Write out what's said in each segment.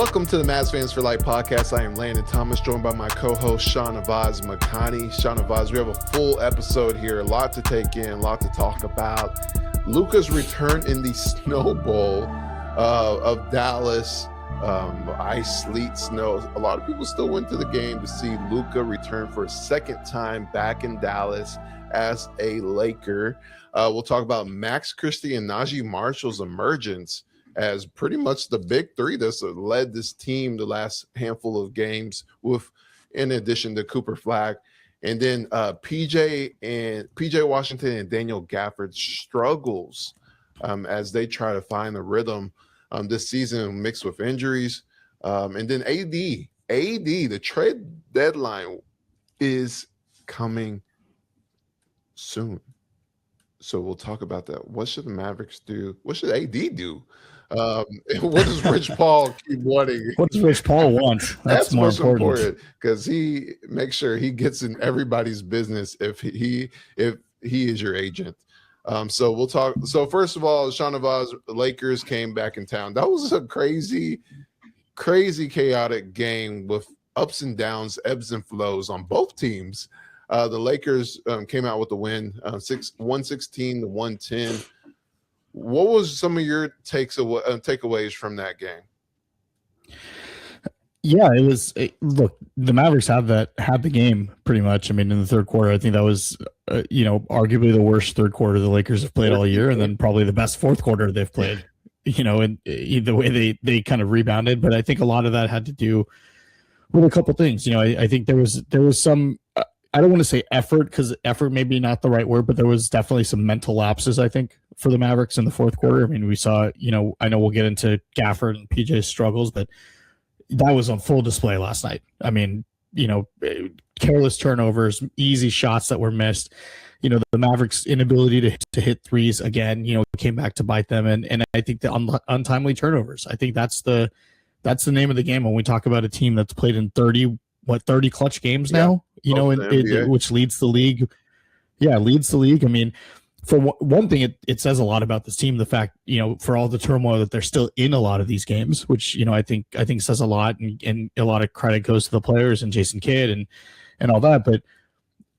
Welcome to the Mavs Fans for Life podcast. I am Landon Thomas, joined by my co-host Shahnavaz Makhani. Shahnavaz, we have a full episode here, a lot to take in, a lot to talk about. Luka's return in the Snow Bowl of Dallas, ice, sleet, snow. A lot of people still went to the game to see Luka return for a second time back in Dallas as a Laker. We'll talk about Max, Christie, and Naji Marshall's emergence as pretty much the big three that's led this team the last handful of games, with in addition to Cooper Flag. And then PJ Washington and Daniel Gafford struggles as they try to find the rhythm this season, mixed with injuries. And then AD, the trade deadline is coming soon. So we'll talk about that. What should the Mavericks do? What should AD do? What does Rich Paul keep wanting? What does Rich Paul want? That's more important because he makes sure he gets in everybody's business if he is your agent. So we'll talk. So first of all, Shahnavaz, the Lakers came back in town. That was a crazy, chaotic game with ups and downs, ebbs and flows on both teams. The Lakers came out with the win, 116 to 110. What was some of your takeaways from that game? Yeah, it was. Look, the Mavericks had the game pretty much. I mean, in the third quarter, I think that was, arguably the worst third quarter the Lakers have played all year, and then probably the best fourth quarter they've played. And the way they kind of rebounded, but I think a lot of that had to do with a couple things. I think there was some. I don't want to say effort, because effort may be not the right word, but there was definitely some mental lapses, I think, for the Mavericks in the fourth quarter. I mean, we saw, I know we'll get into Gafford and PJ's struggles, but that was on full display last night. I mean, careless turnovers, easy shots that were missed. The Mavericks' inability to hit threes again, came back to bite them. And I think the untimely turnovers, I think that's the name of the game when we talk about a team that's played in 30 clutch games now, which leads the league. Yeah, leads the league. I mean, for one thing, it says a lot about this team. The fact, for all the turmoil that they're still in a lot of these games, which, I think says a lot, and a lot of credit goes to the players and Jason Kidd and all that. But,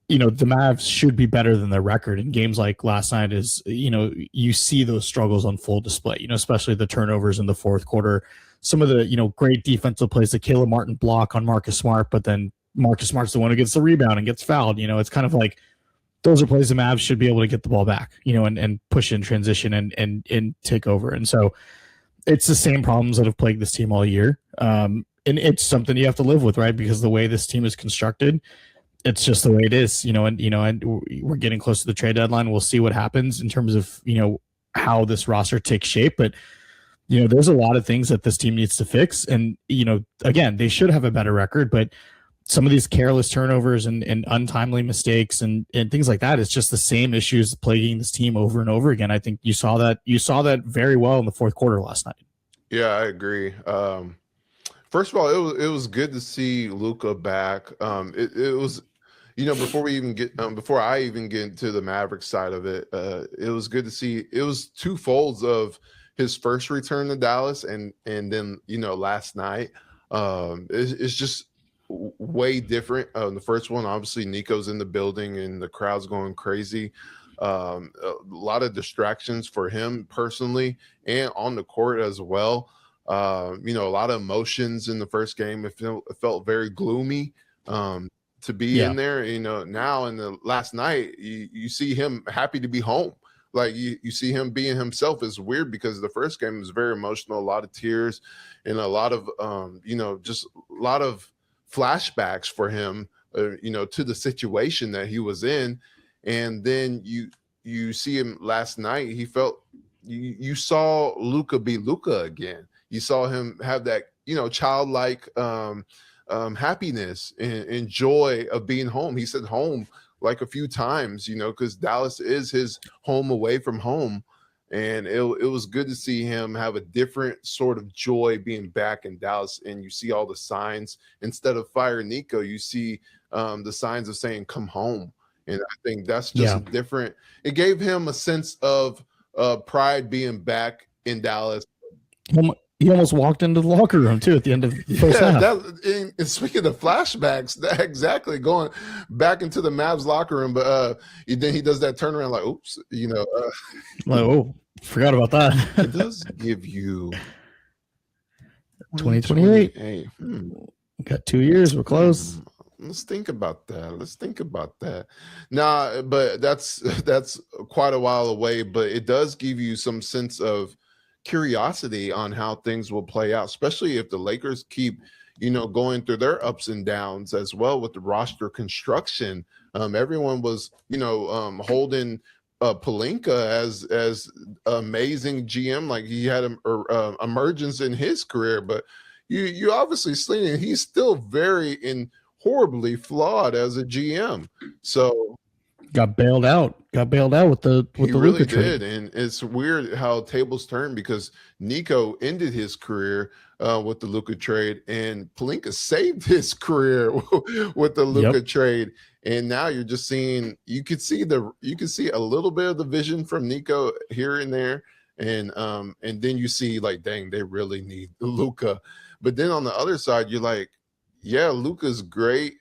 the Mavs should be better than their record in games like last night. Is, you see those struggles on full display, especially the turnovers in the fourth quarter. Some of the, great defensive plays, the Caleb Martin block on Marcus Smart, but then Marcus Smart's the one who gets the rebound and gets fouled. It's kind of like those are plays the Mavs should be able to get the ball back, and push in transition and take over. And so it's the same problems that have plagued this team all year. And it's something you have to live with, right? Because the way this team is constructed, it's just the way it is, and we're getting close to the trade deadline. We'll see what happens in terms of, how this roster takes shape. But there's a lot of things that this team needs to fix. And, again, they should have a better record, but some of these careless turnovers and untimely mistakes and things like that, it's just the same issues plaguing this team over and over again. I think you saw that very well in the fourth quarter last night. Yeah, I agree. First of all, it was good to see Luka back. It was, before I even get into the Mavericks side of it, it was good to see. It was two folds of his first return to Dallas and then last night. It's just way different. The first one, obviously Nico's in the building and the crowd's going crazy. A lot of distractions for him personally and on the court as well. A lot of emotions in the first game. It felt very gloomy to be in there. Now in the last night, you see him happy to be home. Like you see him being himself. Is weird because the first game was very emotional, a lot of tears and a lot of just a lot of flashbacks for him, to the situation that he was in. And then you see him last night. He felt you saw Luka be Luka again. You saw him have that childlike happiness and joy of being home. He said home like a few times, because Dallas is his home away from home. And it was good to see him have a different sort of joy being back in Dallas. And you see all the signs. Instead of fire Nico, you see the signs of saying, come home. And I think that's just different. It gave him a sense of pride being back in Dallas. he almost walked into the locker room too at the end of the first half. And speaking of flashbacks, that exactly going back into the Mavs locker room, but then he does that turnaround like, oops, Like, oh, forgot about that. It does give you 2028. Got 2 years. We're close. Let's think about that. Nah, but that's quite a while away, but it does give you some sense of curiosity on how things will play out, especially if the Lakers keep, going through their ups and downs as well with the roster construction. Everyone was, holding Pelinka as amazing GM, like he had emergence in his career, but you obviously seen he's still very horribly flawed as a GM. So got bailed out with the Luka trade. And it's weird how tables turn because Nico ended his career with the Luka trade, and Pelinka saved his career with the Luka trade. And now you're just seeing you can see a little bit of the vision from Nico here and there, and then you see like, dang, they really need Luka. But then on the other side, you're like, yeah, Luka's great.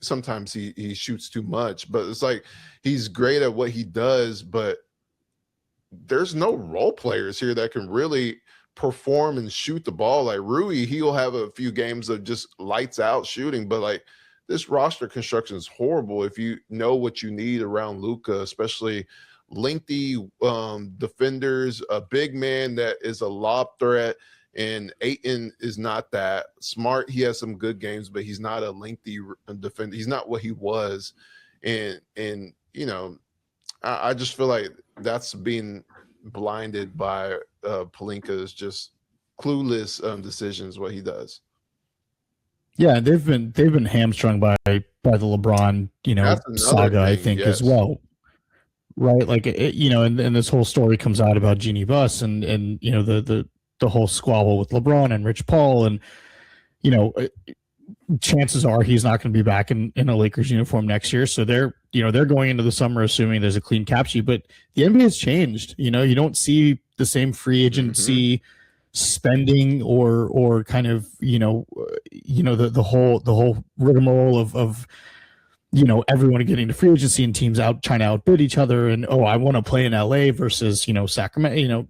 Sometimes he shoots too much, but it's like he's great at what he does, but there's no role players here that can really perform and shoot the ball. Like Rui, he'll have a few games of just lights out shooting, but like this roster construction is horrible if you know what you need around Luka, especially lengthy defenders, a big man that is a lob threat. And Ayton is not that smart. He has some good games, but he's not a lengthy defender. He's not what he was. And I just feel like that's being blinded by Pelinka's just clueless decisions, what he does. Yeah, they've been hamstrung by the LeBron, saga, I think, as well. Right? Like, and this whole story comes out about Jeannie Buss and the whole squabble with LeBron and Rich Paul, and chances are he's not going to be back in a Lakers uniform next year. So they're going into the summer assuming there's a clean cap sheet, but the NBA has changed. You don't see the same free agency spending or kind of the whole rigmarole of everyone getting to free agency and teams out trying to outbid each other. And, I want to play in LA versus, Sacramento,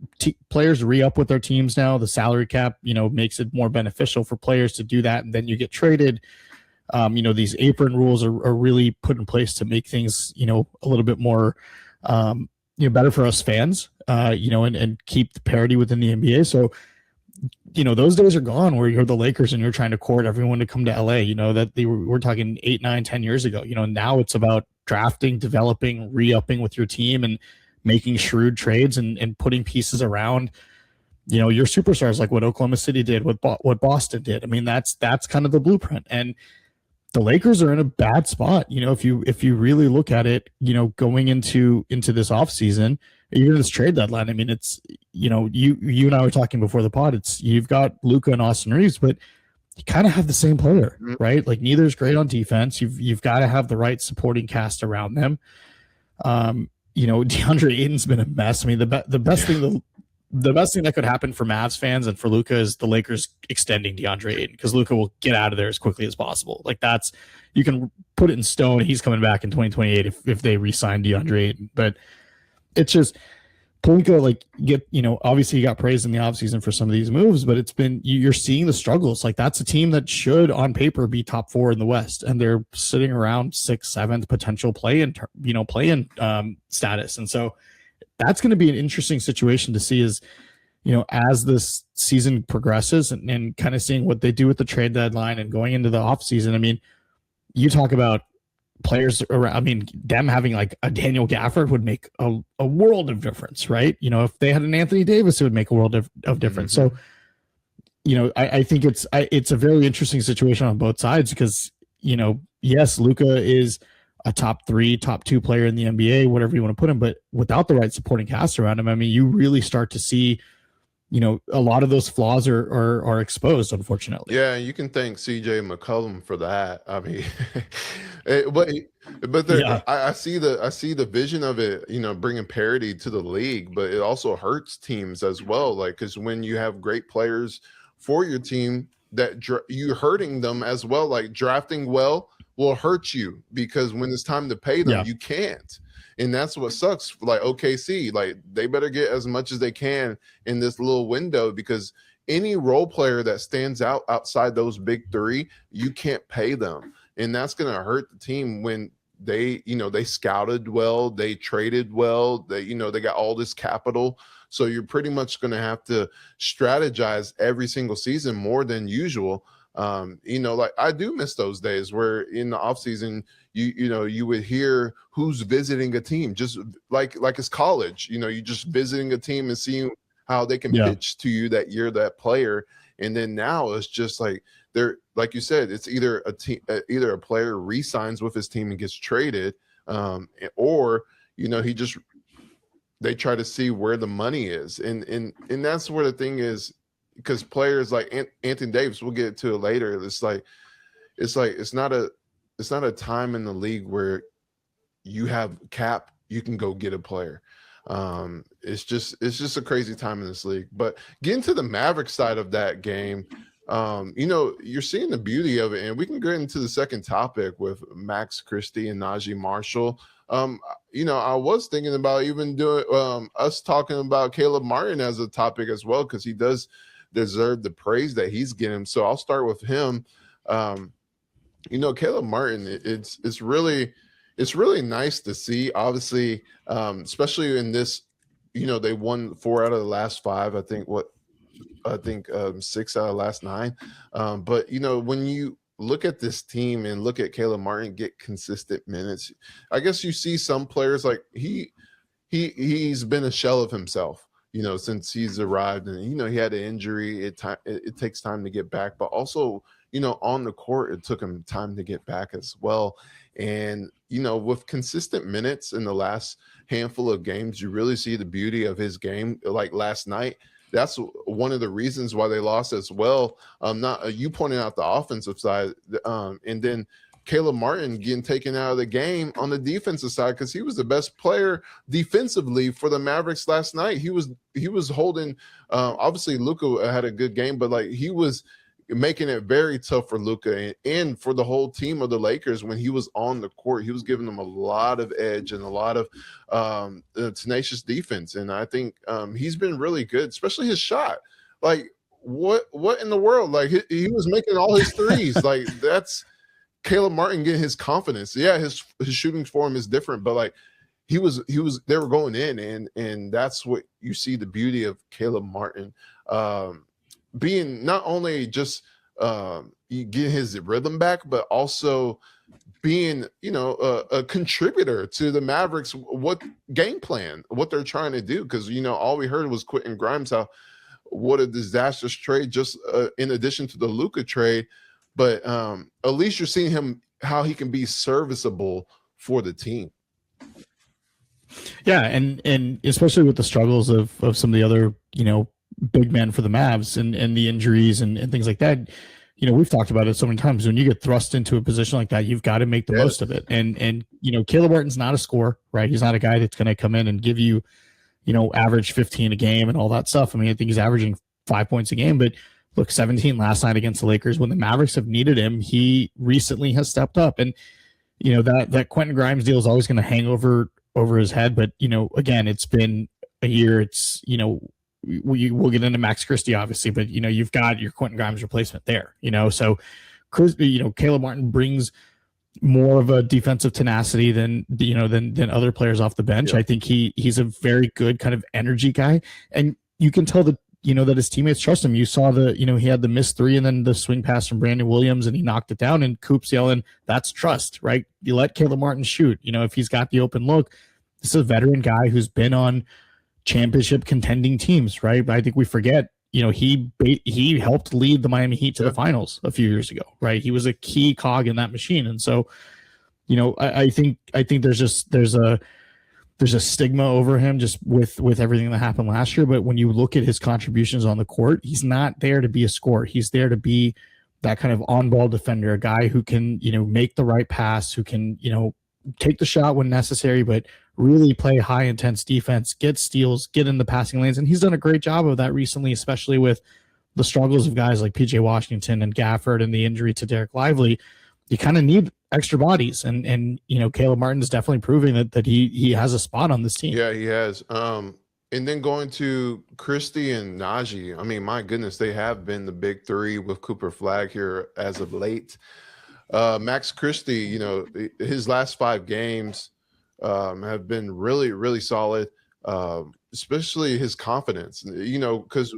players re-up with their teams now. The salary cap, makes it more beneficial for players to do that. And then you get traded. These apron rules are really put in place to make things, a little bit more, better for us fans, and keep the parity within the NBA. So, those days are gone where you're the Lakers and you're trying to court everyone to come to LA, that we're talking 8, 9, 10 years ago. Now it's about drafting, developing, re-upping with your team and making shrewd trades and putting pieces around, your superstars, like what Oklahoma City did, what Boston did. I mean, that's kind of the blueprint. And the Lakers are in a bad spot. If you really look at it, going into this offseason, even this trade deadline, I mean, it's, you and I were talking before the pod, you've got Luka and Austin Reeves, but you kind of have the same player, right? Like neither's great on defense. You've got to have the right supporting cast around them. DeAndre Ayton's been a mess. I mean, the best thing that could happen for Mavs fans and for Luka is the Lakers extending DeAndre Ayton, because Luka will get out of there as quickly as possible. Like you can put it in stone. He's coming back in 2028 if they re-sign DeAndre Ayton, but it's just Pelinka, obviously he got praised in the offseason for some of these moves, but it's been, you're seeing the struggles. Like that's a team that should on paper be top 4 in the West, and they're sitting around 6th, 7th potential play-in status. And so that's going to be an interesting situation to see as this season progresses and kind of seeing what they do with the trade deadline and going into the offseason. I mean, you talk about players around, I mean, them having like a Daniel Gafford would make a world of difference, right? If they had an Anthony Davis, it would make a world of difference. So, I think it's a very interesting situation on both sides because, yes, Luka is a top 3, top 2 player in the NBA, whatever you want to put him, but without the right supporting cast around him, I mean, you really start to see, a lot of those flaws are exposed, unfortunately. Yeah, you can thank CJ McCollum for that. I mean, but Yeah. I see the vision of it, bringing parity to the league, but it also hurts teams as well. Like, because when you have great players for your team, that you hurting them as well. Like, drafting well will hurt you because when it's time to pay them, Yeah. you can't. And that's what sucks. Like OKC, like they better get as much as they can in this little window, because any role player that stands out outside those big three, you can't pay them. And that's going to hurt the team when they scouted well, they traded well, they got all this capital. So you're pretty much going to have to strategize every single season more than usual. Like I do miss those days where in the offseason, you would hear who's visiting a team, just like it's college, you just visiting a team and seeing how they can pitch to you that you're that player. And then now it's just like they're, like you said, it's either either a player re-signs with his team and gets traded, or they try to see where the money is. And that's where the thing is, because players like Anthony Davis, we'll get to it later. It's not a time in the league where you have cap, you can go get a player. It's just a crazy time in this league. But getting to the Mavericks side of that game, you're seeing the beauty of it, and we can get into the second topic with Max Christie and Naji Marshall. I was thinking about even doing us talking about Caleb Martin as a topic as well, because he does deserve the praise that he's getting. So I'll start with him. Caleb Martin, it's really nice to see, obviously, especially in this, they won 4 out of the last 5. I think 6 out of the last 9. But when you look at this team and look at Caleb Martin get consistent minutes, I guess you see some players like he's been a shell of himself, since he's arrived, and he had an injury. It takes time to get back, but also on the court, it took him time to get back as well. And with consistent minutes in the last handful of games, you really see the beauty of his game. Like last night, that's one of the reasons why they lost as well. Not you pointing out the offensive side, and then Caleb Martin getting taken out of the game on the defensive side, because he was the best player defensively for the Mavericks last night. He was holding. Obviously, Luka had a good game, but like he was making it very tough for Luka and for the whole team of the Lakers when he was on the court. He was giving them a lot of edge and a lot of tenacious defense. And I think he's been really good, especially his shot. Like what in the world? Like he was making all his threes. Like that's Caleb Martin getting his confidence. Yeah, his shooting form is different, but like they were going in, and that's what you see the beauty of Caleb Martin. Being not only just you get his rhythm back, but also being a contributor to the Mavericks, what game plan, what they're trying to do. Because all we heard was Quentin Grimes, what a disastrous trade, just in addition to the Luka trade. But at least you're seeing him, how he can be serviceable for the team. Yeah, and especially with the struggles of some of the other big men for the Mavs and the injuries and things like that. We've talked about it so many times. When you get thrust into a position like that, you've got to make the most of it. And Caleb Martin's not a scorer, right? He's not a guy that's going to come in and give you, average 15 a game and all that stuff. I mean, I think he's averaging 5 points a game, but look, 17 last night against the Lakers. When the Mavericks have needed him, he recently has stepped up. And that Quentin Grimes deal is always going to hang over his head. But again, it's been a year. It's we'll get into Max Christie, obviously, but you've got your Quentin Grimes replacement there. So Caleb Martin brings more of a defensive tenacity than other players off the bench. Yeah. I think he's a very good kind of energy guy, and you can tell that that his teammates trust him. You saw he had the missed 3 and then the swing pass from Brandon Williams, and he knocked it down, and Coop's yelling, "That's trust, right? You let Caleb Martin shoot. If he's got the open look." This is a veteran guy who's been on championship contending teams, right? But I think we forget, he helped lead the Miami Heat to the finals a few years ago, right? He was a key cog in that machine. And so, I think there's there's a stigma over him just with everything that happened last year. But when you look at his contributions on the court, he's not there to be a scorer. He's there to be that kind of on-ball defender, a guy who can, make the right pass, who can, take the shot when necessary, but really play high intense defense, get steals, get in the passing lanes. And he's done a great job of that recently, especially with the struggles of guys like PJ Washington and Gafford and the injury to Derek Lively. You kind of need extra bodies. And Caleb Martin is definitely proving that he has a spot on this team. Yeah, he has. And then going to Christie and Naji, I mean, my goodness, they have been the big three with Cooper Flag here as of late. Max Christie, his last 5 games have been really, really solid, especially his confidence, because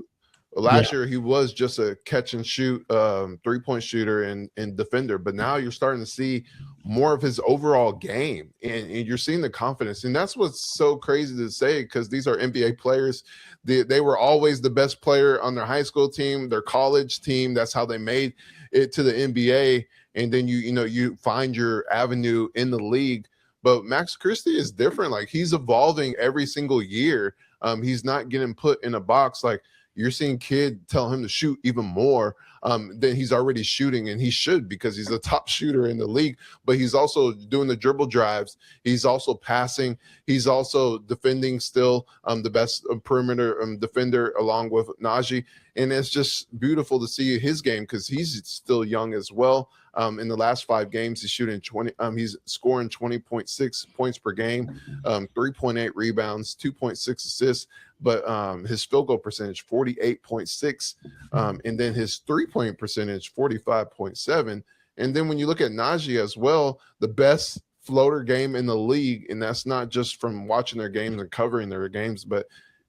last year he was just a catch and shoot 3-point shooter and defender, but now you're starting to see more of his overall game, and you're seeing the confidence. And that's what's so crazy to say, because these are NBA players. They were always the best player on their high school team, their college team. That's how they made it to the NBA. And then you find your avenue in the league. But Max Christie is different. Like, he's evolving every single year. He's not getting put in a box. Like, you're seeing kid tell him to shoot even more than he's already shooting, and he should, because he's a top shooter in the league. But he's also doing the dribble drives. He's also passing. He's also defending still, the best perimeter defender along with Naji. And it's just beautiful to see his game, because he's still young as well. In the last 5 games, he's shooting 20. He's scoring 20.6 points per game, 3.8 rebounds, 2.6 assists. But his field goal percentage 48.6, and then his 3-point percentage 45.7. And then when you look at Naji as well, the best floater game in the league, and that's not just from watching their games and covering their games, but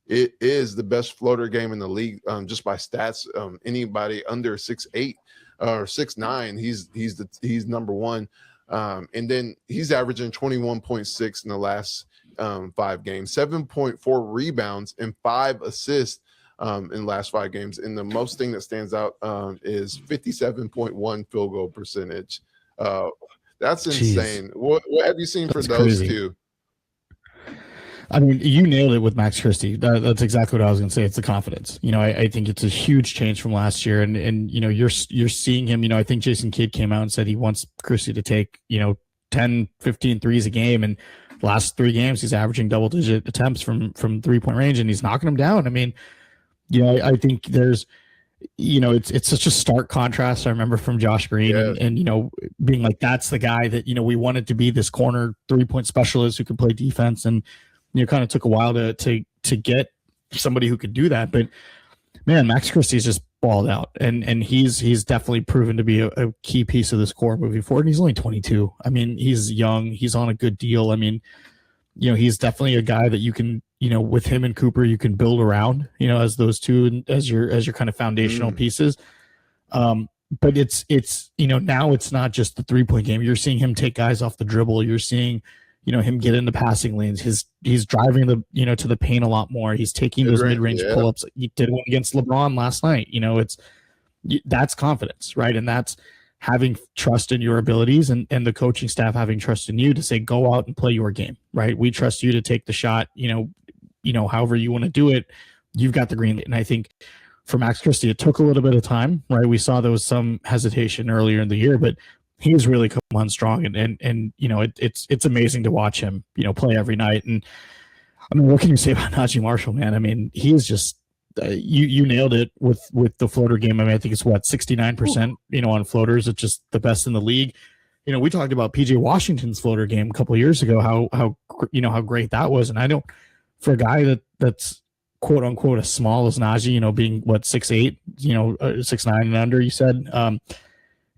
it is the best floater game in the league, just by stats. Anybody under 6'8" or 6'9", he's number one. And then he's averaging 21.6 in the last 5 games, 7.4 rebounds and 5 assists in the last 5 games. And the most thing that stands out is 57.1 field goal percentage. That's insane. What have you seen for those two? I mean, you nailed it with Max Christie. That's exactly what I was going to say. It's the confidence. I think it's a huge change from last year, and you're seeing him. I think Jason Kidd came out and said he wants Christie to take 10, 15 threes a game, and the last 3 games he's averaging double-digit attempts from 3-point range, and he's knocking them down. I mean, I think there's, it's such a stark contrast. I remember from Josh Green and being like, that's the guy that we wanted to be, this corner 3-point specialist who could play defense, and kind of took a while to get somebody who could do that. But man, Max Christie's just balled out, and he's definitely proven to be a key piece of this core moving forward. And he's only 22. I mean, he's young. He's on a good deal. I mean, he's definitely a guy that you can, with him and Cooper, you can build around, as those two, as your kind of foundational pieces. But it's now it's not just the 3-point game. You're seeing him take guys off the dribble. You're seeing him get into passing lanes. He's driving the to the paint a lot more. He's taking those mid-range pull-ups. He did one against LeBron last night. That's confidence, right? And that's having trust in your abilities, and the coaching staff having trust in you to say, go out and play your game, right? We trust you to take the shot. However you want to do it, you've got the green light. And I think for Max Christie, it took a little bit of time, right? We saw there was some hesitation earlier in the year, but he's really come on strong, and it's amazing to watch him play every night. And I mean, what can you say about Naji Marshall, man? I mean, he is just you nailed it with the floater game. I mean, I think it's 69% on floaters. It's just the best in the league. We talked about PJ Washington's floater game a couple of years ago, how great that was. And I don't, for a guy that's quote unquote as small as Naji, being 6'8", 6'9" and under, you said.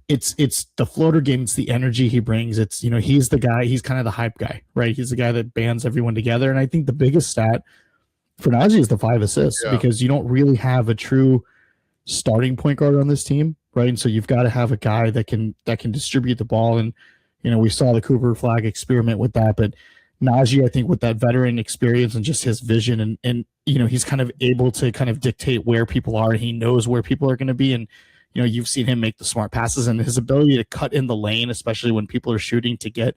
It's the floater game. It's the energy he brings. It's, he's the guy, he's kind of the hype guy, right? He's the guy that bands everyone together. And I think the biggest stat for Naji is the 5 assists, because you don't really have a true starting point guard on this team, right? And so you've got to have a guy that can distribute the ball. And, we saw the Cooper Flag experiment with that, but Naji, I think with that veteran experience and just his vision and he's kind of able to kind of dictate where people are, and he knows where people are going to be. And, you've seen him make the smart passes, and his ability to cut in the lane, especially when people are shooting, to get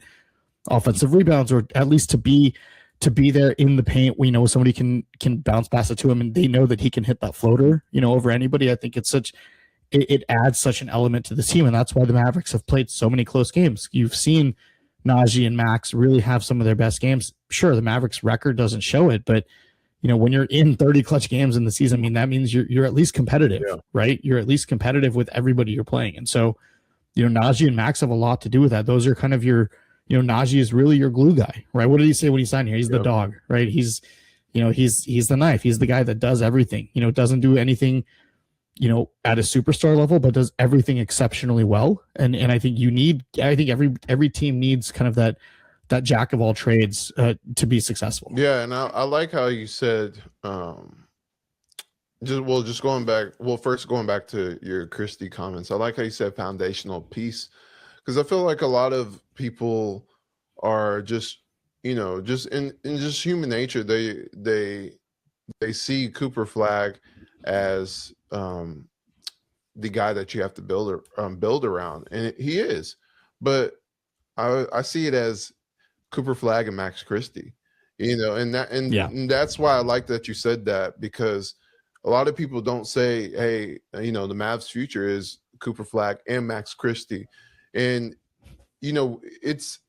offensive rebounds, or at least to be to be there in the paint. We know somebody can bounce pass it to him, and they know that he can hit that floater, over anybody. I think it adds such an element to the team, and that's why the Mavericks have played so many close games. You've seen Naji and Max really have some of their best games. Sure, the Mavericks record doesn't show it, but when you're in 30 clutch games in the season, I mean, that means you're at least competitive, right? You're at least competitive with everybody you're playing. And so, Naji and Max have a lot to do with that. Those are kind of your, Naji is really your glue guy, right? What did he say when he signed here? He's the dog, right? He's the knife. He's the guy that does everything, doesn't do anything, at a superstar level, but does everything exceptionally well. And I think every team needs kind of that jack of all trades to be successful. Yeah, and I like how you said, just going back. Well, first going back to your Christie comments, I like how you said foundational piece, because I feel like a lot of people are just, just in just human nature, they see Cooper Flag as the guy that you have to build around, and he is, but I see it as Cooper Flag and Max Christie, and that's why I like that you said that, because a lot of people don't say, hey, the Mavs future is Cooper Flag and Max Christie. And, it's,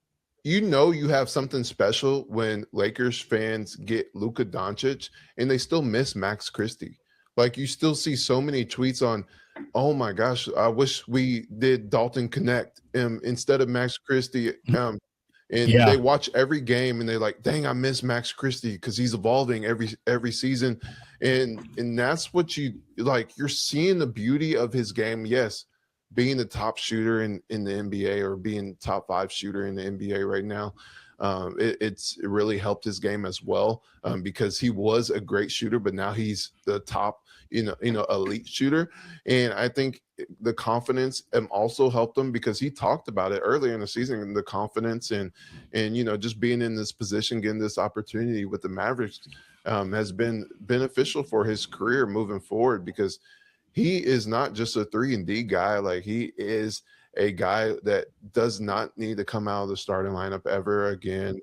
you have something special when Lakers fans get Luka Doncic and they still miss Max Christie. Like, you still see so many tweets on, oh my gosh, I wish we did Dalton Connect instead of Max Christie. They watch every game and they're like, dang, I miss Max Christie because he's evolving every season. And that's what you like. You're seeing the beauty of his game. Yes, being the top shooter in the NBA, or being top 5 shooter in the NBA right now. It really helped his game as well, because he was a great shooter, but now he's the top, elite shooter. And I think the confidence also helped him, because he talked about it earlier in the season, the confidence and just being in this position, getting this opportunity with the Mavericks has been beneficial for his career moving forward, because he is not just a 3-and-D guy. Like, he is a guy that does not need to come out of the starting lineup ever again.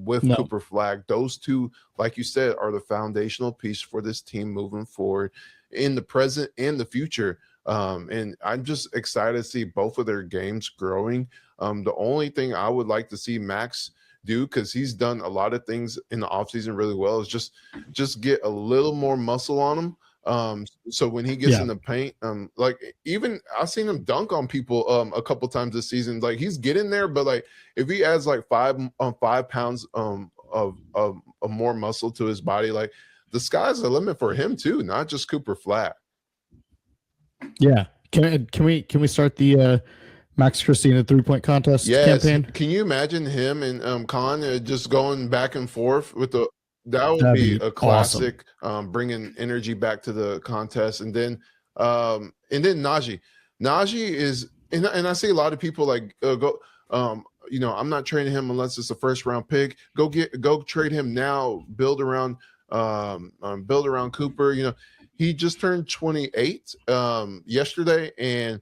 With Cooper Flag, those two, like you said, are the foundational piece for this team moving forward in the present and the future. And I'm just excited to see both of their games growing. The only thing I would like to see Max do, because he's done a lot of things in the offseason really well, is just get a little more muscle on him. So when he gets in the paint, like, even I've seen him dunk on people a couple times this season. Like, he's getting there, but like, if he adds like 5 pounds of more muscle to his body, like, the sky's the limit for him too, not just Cooper Flag. Yeah. Can we start the Max Christie in the 3-point contest campaign? Can you imagine him and Khan just going back and forth with that would be a classic, awesome. Bringing energy back to the contest. And then Naji is, and I see a lot of people like I'm not trading him unless it's a first round pick. Go trade him now. Build around Cooper. He just turned 28 yesterday, and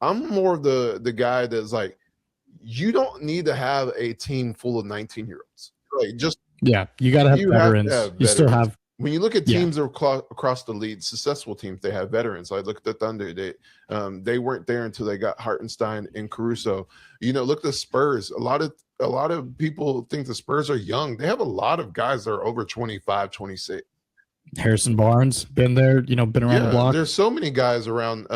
I'm more of the guy that's like, you don't need to have a team full of 19-year-olds. Like, you got to have veterans. You still have. When you look at teams across the league, successful teams, they have veterans. Like, look at the Thunder. They weren't there until they got Hartenstein and Caruso. Look at the Spurs. A lot of people think the Spurs are young. They have a lot of guys that are over 25, 26. Harrison Barnes, been there, been around the block. There's so many guys around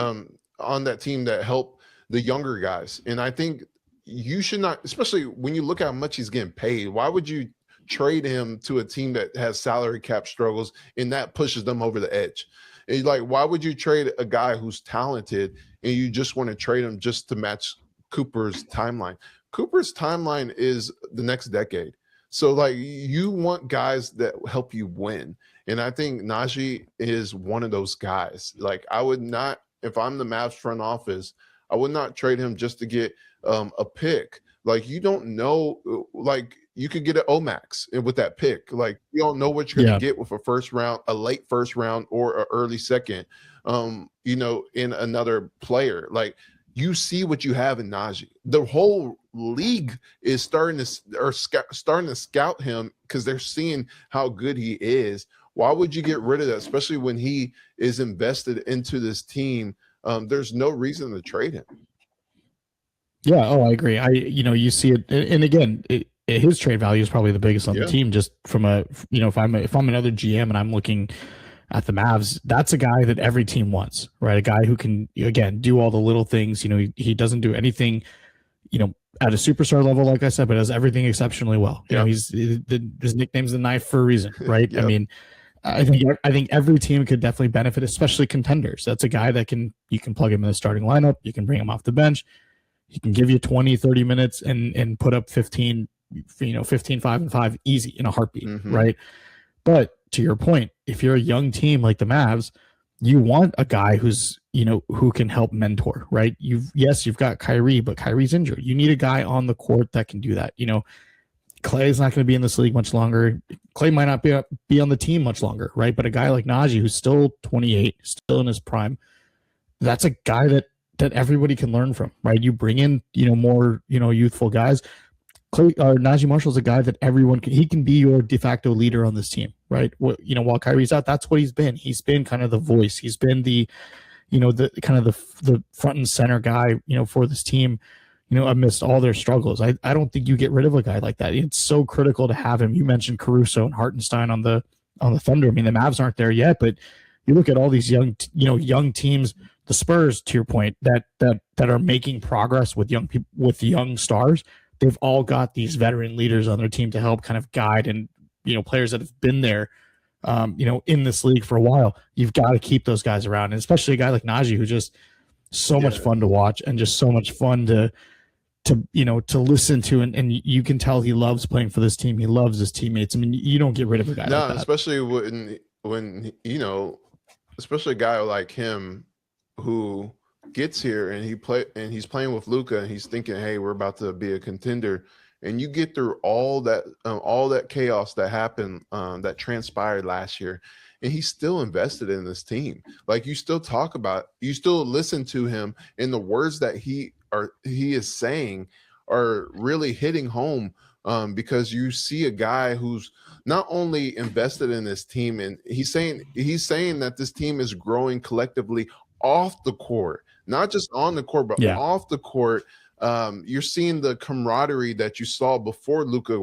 on that team that help the younger guys. And I think you should not, especially when you look how much he's getting paid, why would you trade him to a team that has salary cap struggles and that pushes them over the edge? It's like, why would you trade a guy who's talented and you just want to trade him just to match Cooper's timeline? Cooper's timeline is the next decade. So, like, you want guys that help you win. And I think Naji is one of those guys. Like, I would not, if I'm the Mavs front office, I would not trade him just to get a pick. Like, you don't know, like, you could get an Omax with that pick. Like, you don't know what you're going to get with a late first round or an early second, in another player. Like, you see what you have in Naji. The whole league is starting to scout him because they're seeing how good he is. Why would you get rid of that, especially when he is invested into this team? There's no reason to trade him. Yeah, I agree. You see it, and again, his trade value is probably the biggest on the team. Just from if I'm another GM and I'm looking at the Mavs, that's a guy that every team wants, right? A guy who can, again, do all the little things. He doesn't do anything, at a superstar level, like I said, but does everything exceptionally well. His nickname's the knife for a reason, right? Yep. I mean, I think every team could definitely benefit, especially contenders. That's a guy that you can plug him in the starting lineup. You can bring him off the bench. He can give you 20, 30 minutes and put up 15, 15, 5 and 5 easy in a heartbeat, right? But to your point, if you're a young team like the Mavs, you want a guy who's, who can help mentor, right? You've got Kyrie, but Kyrie's injured. You need a guy on the court that can do that. Clay's not going to be in this league much longer. Clay might not be on the team much longer, right? But a guy like Naji, who's still 28, still in his prime, that's a guy that everybody can learn from, right? You bring in, more, youthful guys. Naji Marshall is a guy that he can be your de facto leader on this team, right? While Kyrie's out, that's what he's been. He's been kind of the voice. He's been the kind of the front and center guy, for this team, amidst all their struggles. I don't think you get rid of a guy like that. It's so critical to have him. You mentioned Caruso and Hartenstein on the Thunder. I mean, the Mavs aren't there yet, but you look at all these young teams, the Spurs, to your point, that are making progress with young people, with young stars. They've all got these veteran leaders on their team to help kind of guide, and players that have been there, in this league for a while. You've got to keep those guys around, and especially a guy like Naji, who's just so much fun to watch and just so much fun to listen to, and you can tell he loves playing for this team. He loves his teammates. I mean, you don't get rid of a guy like that. Especially when especially a guy like him who gets here and he's playing with Luka and he's thinking, hey, we're about to be a contender, and you get through all that chaos that happened, that transpired last year, and he's still invested in this team. Like, you still listen to him, and the words that he is saying are really hitting home, because you see a guy who's not only invested in this team, and he's saying that this team is growing collectively off the court, not just on the court, but off the court. You're seeing the camaraderie that you saw before Luka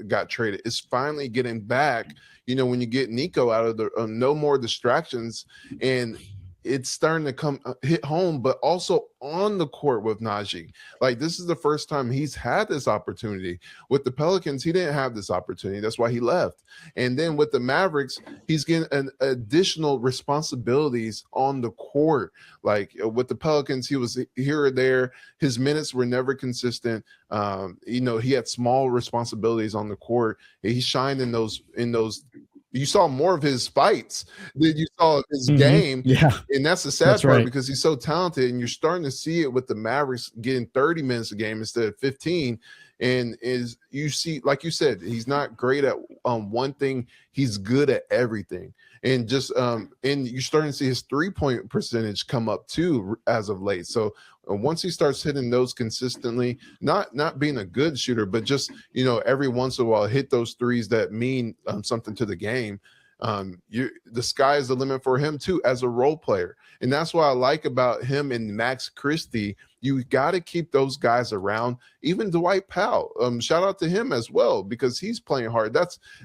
got traded. It's finally getting back. When you get Nico out of the no more distractions, and it's starting to hit home, but also on the court with Naji. Like, this is the first time he's had this opportunity. With the Pelicans, he didn't have this opportunity. That's why he left. And then with the Mavericks, he's getting additional responsibilities on the court. Like, with the Pelicans, he was here or there. His minutes were never consistent. He had small responsibilities on the court. He shined in those. You saw more of his fights than you saw his game. Yeah. And that's the sad part, because he's so talented, and you're starting to see it with the Mavericks getting 30 minutes a game instead of 15. And you see, like you said, he's not great at one thing. He's good at everything. And just and you're starting to see his 3-point percentage come up too as of late. So once he starts hitting those consistently, not being a good shooter, but just every once in a while hit those threes that mean something to the game. The sky is the limit for him too as a role player, and that's what I like about him and Max Christie. You got to keep those guys around. Even Dwight Powell, shout out to him as well, because he's playing hard.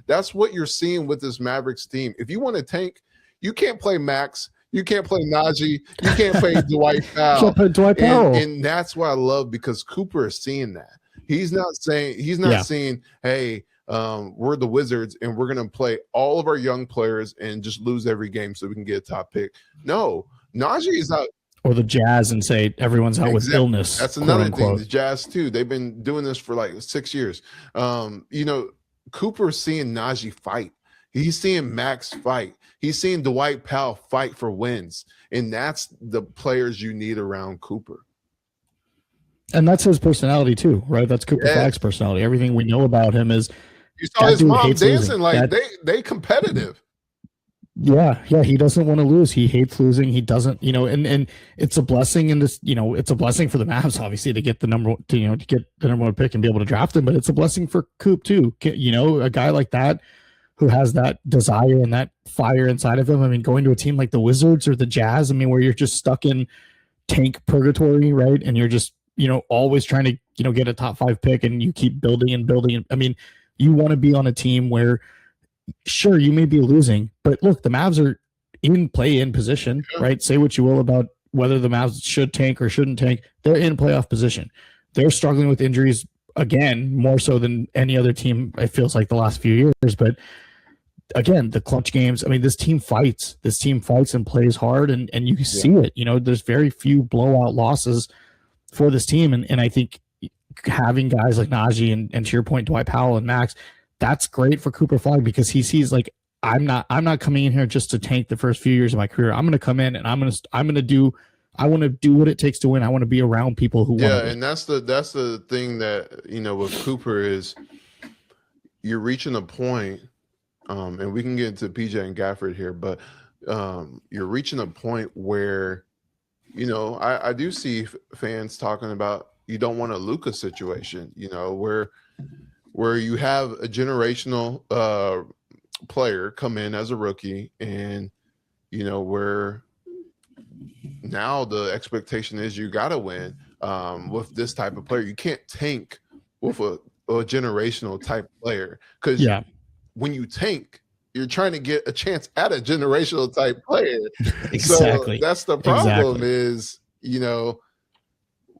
That's what you're seeing with this Mavericks team. If you want to tank, you can't play Max. You can't play Naji. You can't play Dwight Powell. Can't play Dwight Powell. And that's what I love, because Cooper is seeing that. He's not saying, hey, we're the Wizards and we're going to play all of our young players and just lose every game so we can get a top pick. No, Naji is not. Or the Jazz and say everyone's out with illness. That's another thing. The Jazz too. They've been doing this for like 6 years. Cooper's seeing Naji fight. He's seeing Max fight. He's seeing Dwight Powell fight for wins. And that's the players you need around Cooper. And that's his personality too, right? That's Cooper Flag's personality. Everything we know about him is, you saw his mom dancing. Like, they competitive. Yeah, he doesn't want to lose. He hates losing. He doesn't, and it's a blessing in this, it's a blessing for the Mavs, obviously, to get the to get the number one pick and be able to draft him, but it's a blessing for Coop too. A guy like that who has that desire and that fire inside of him. I mean, going to a team like the Wizards or the Jazz, I mean, where you're just stuck in tank purgatory, right? And you're just, always trying to, get a top 5 pick and you keep building and building. I mean, you want to be on a team where, sure, you may be losing, but look, the Mavs are in play-in position, right? Say what you will about whether the Mavs should tank or shouldn't tank. They're in playoff position. They're struggling with injuries again, more so than any other team, it feels like, the last few years. But again, the clutch games, I mean, this team fights. This team fights and plays hard, and you can see it. There's very few blowout losses for this team. And I think having guys like Naji and to your point, Dwight Powell and Max, that's great for Cooper Flag, because he sees, like, I'm not coming in here just to tank the first few years of my career. I'm going to come in and I want to do what it takes to win. I want to be around people who want to win. And that's the thing that, with Cooper is you're reaching a point, and we can get into PJ and Gafford here, but you're reaching a point where, I do see fans talking about, you don't want a Luka situation, where you have a generational player come in as a rookie, and where now the expectation is you got to win with this type of player. You can't tank with a generational type player, because when you tank, you're trying to get a chance at a generational type player. Exactly. So that's the problem is,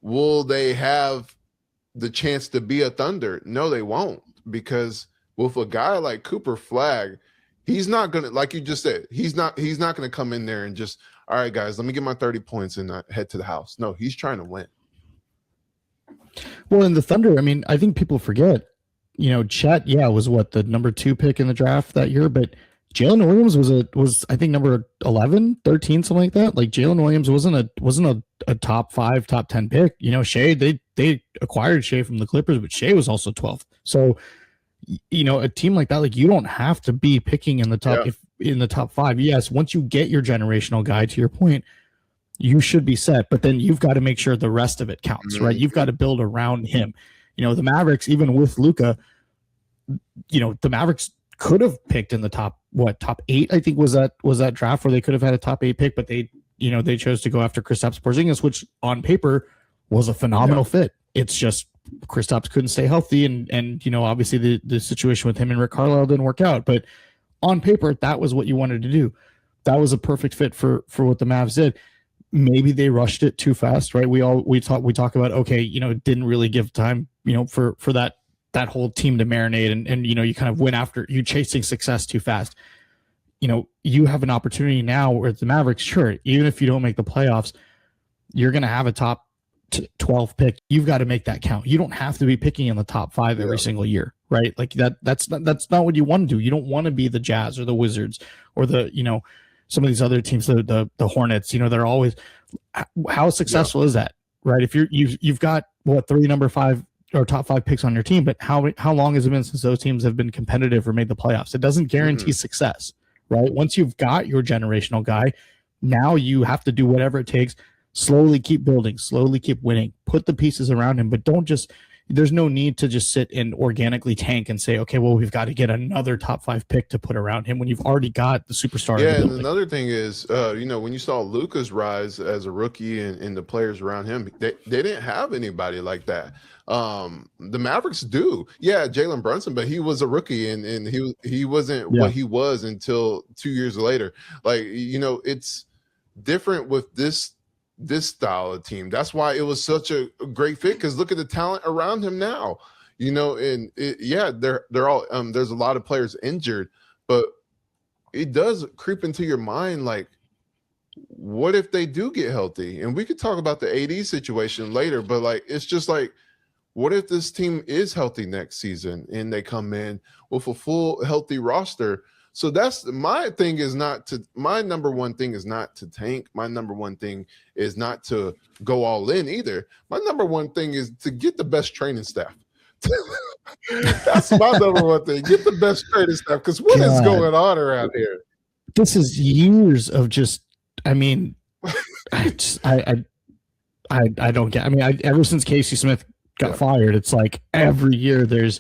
will they have the chance to be a Thunder? No, they won't, because with a guy like Cooper Flag, he's not going to, like you just said, he's not going to come in there and just, all right, guys, let me get my 30 points and head to the house. No, he's trying to win. Well, in the Thunder, I mean, I think people forget, Chet, was what, the number 2 pick in the draft that year, but Jalen Williams was I think number 11, 13, something like that. Like, Jalen Williams wasn't a top 5, top 10 pick. Shea, they acquired Shea from the Clippers, but Shea was also 12th. So, a team like that, like, you don't have to be picking in the top in the top 5. Yes, once you get your generational guy, to your point, you should be set, but then you've got to make sure the rest of it counts, right? You've got to build around him. The Mavericks, even with Luka, the Mavericks could have picked in the top 8, I think was that draft, where they could have had a top 8 pick, but they chose to go after Kristaps Porzingis, which on paper was a phenomenal fit. It's just Kristaps couldn't stay healthy, and obviously the situation with him and Rick Carlisle didn't work out, but on paper that was what you wanted to do. That was a perfect fit for what the Mavs did. Maybe they rushed it too fast, right? We talk about, okay, it didn't really give time, for that whole team to marinate, and you kind of went after, you chasing success too fast. You have an opportunity now where the Mavericks, sure, even if you don't make the playoffs, you're going to have a top 12 pick. You've got to make that count. You don't have to be picking in the top 5 every single year, right? Like that's not what you want to do. You don't want to be the Jazz or the Wizards or the, some of these other teams, the Hornets, they're always, how successful is that, right? If you've got 3 number 5 or top 5 picks on your team, but how long has it been since those teams have been competitive or made the playoffs? It doesn't guarantee success, right? Once you've got your generational guy, now you have to do whatever it takes, slowly keep building, slowly keep winning, put the pieces around him, but don't just, there's no need to just sit and organically tank and say, okay, well, we've got to get another top 5 pick to put around him when you've already got the superstar. Yeah, and another thing is, when you saw Luka's rise as a rookie and the players around him, they didn't have anybody like that. The Mavericks do. Yeah, Jalen Brunson, but he was a rookie and he wasn't what he was until 2 years later. Like, it's different with this style of team. That's why it was such a great fit, because look at the talent around him now. And they're all there's a lot of players injured, but it does creep into your mind, like, what if they do get healthy? And we could talk about the AD situation later, but like, it's just like, what if this team is healthy next season and they come in with a full healthy roster? So that's my thing, is not to, my number one thing is not to tank. My number one thing is not to go all in either. My number one thing is to get the best training staff. That's my number one thing. Get the best training staff, because what is going on around here? this is years of just. I mean, I don't get. I mean, ever since Casey Smith got fired, it's like every year there's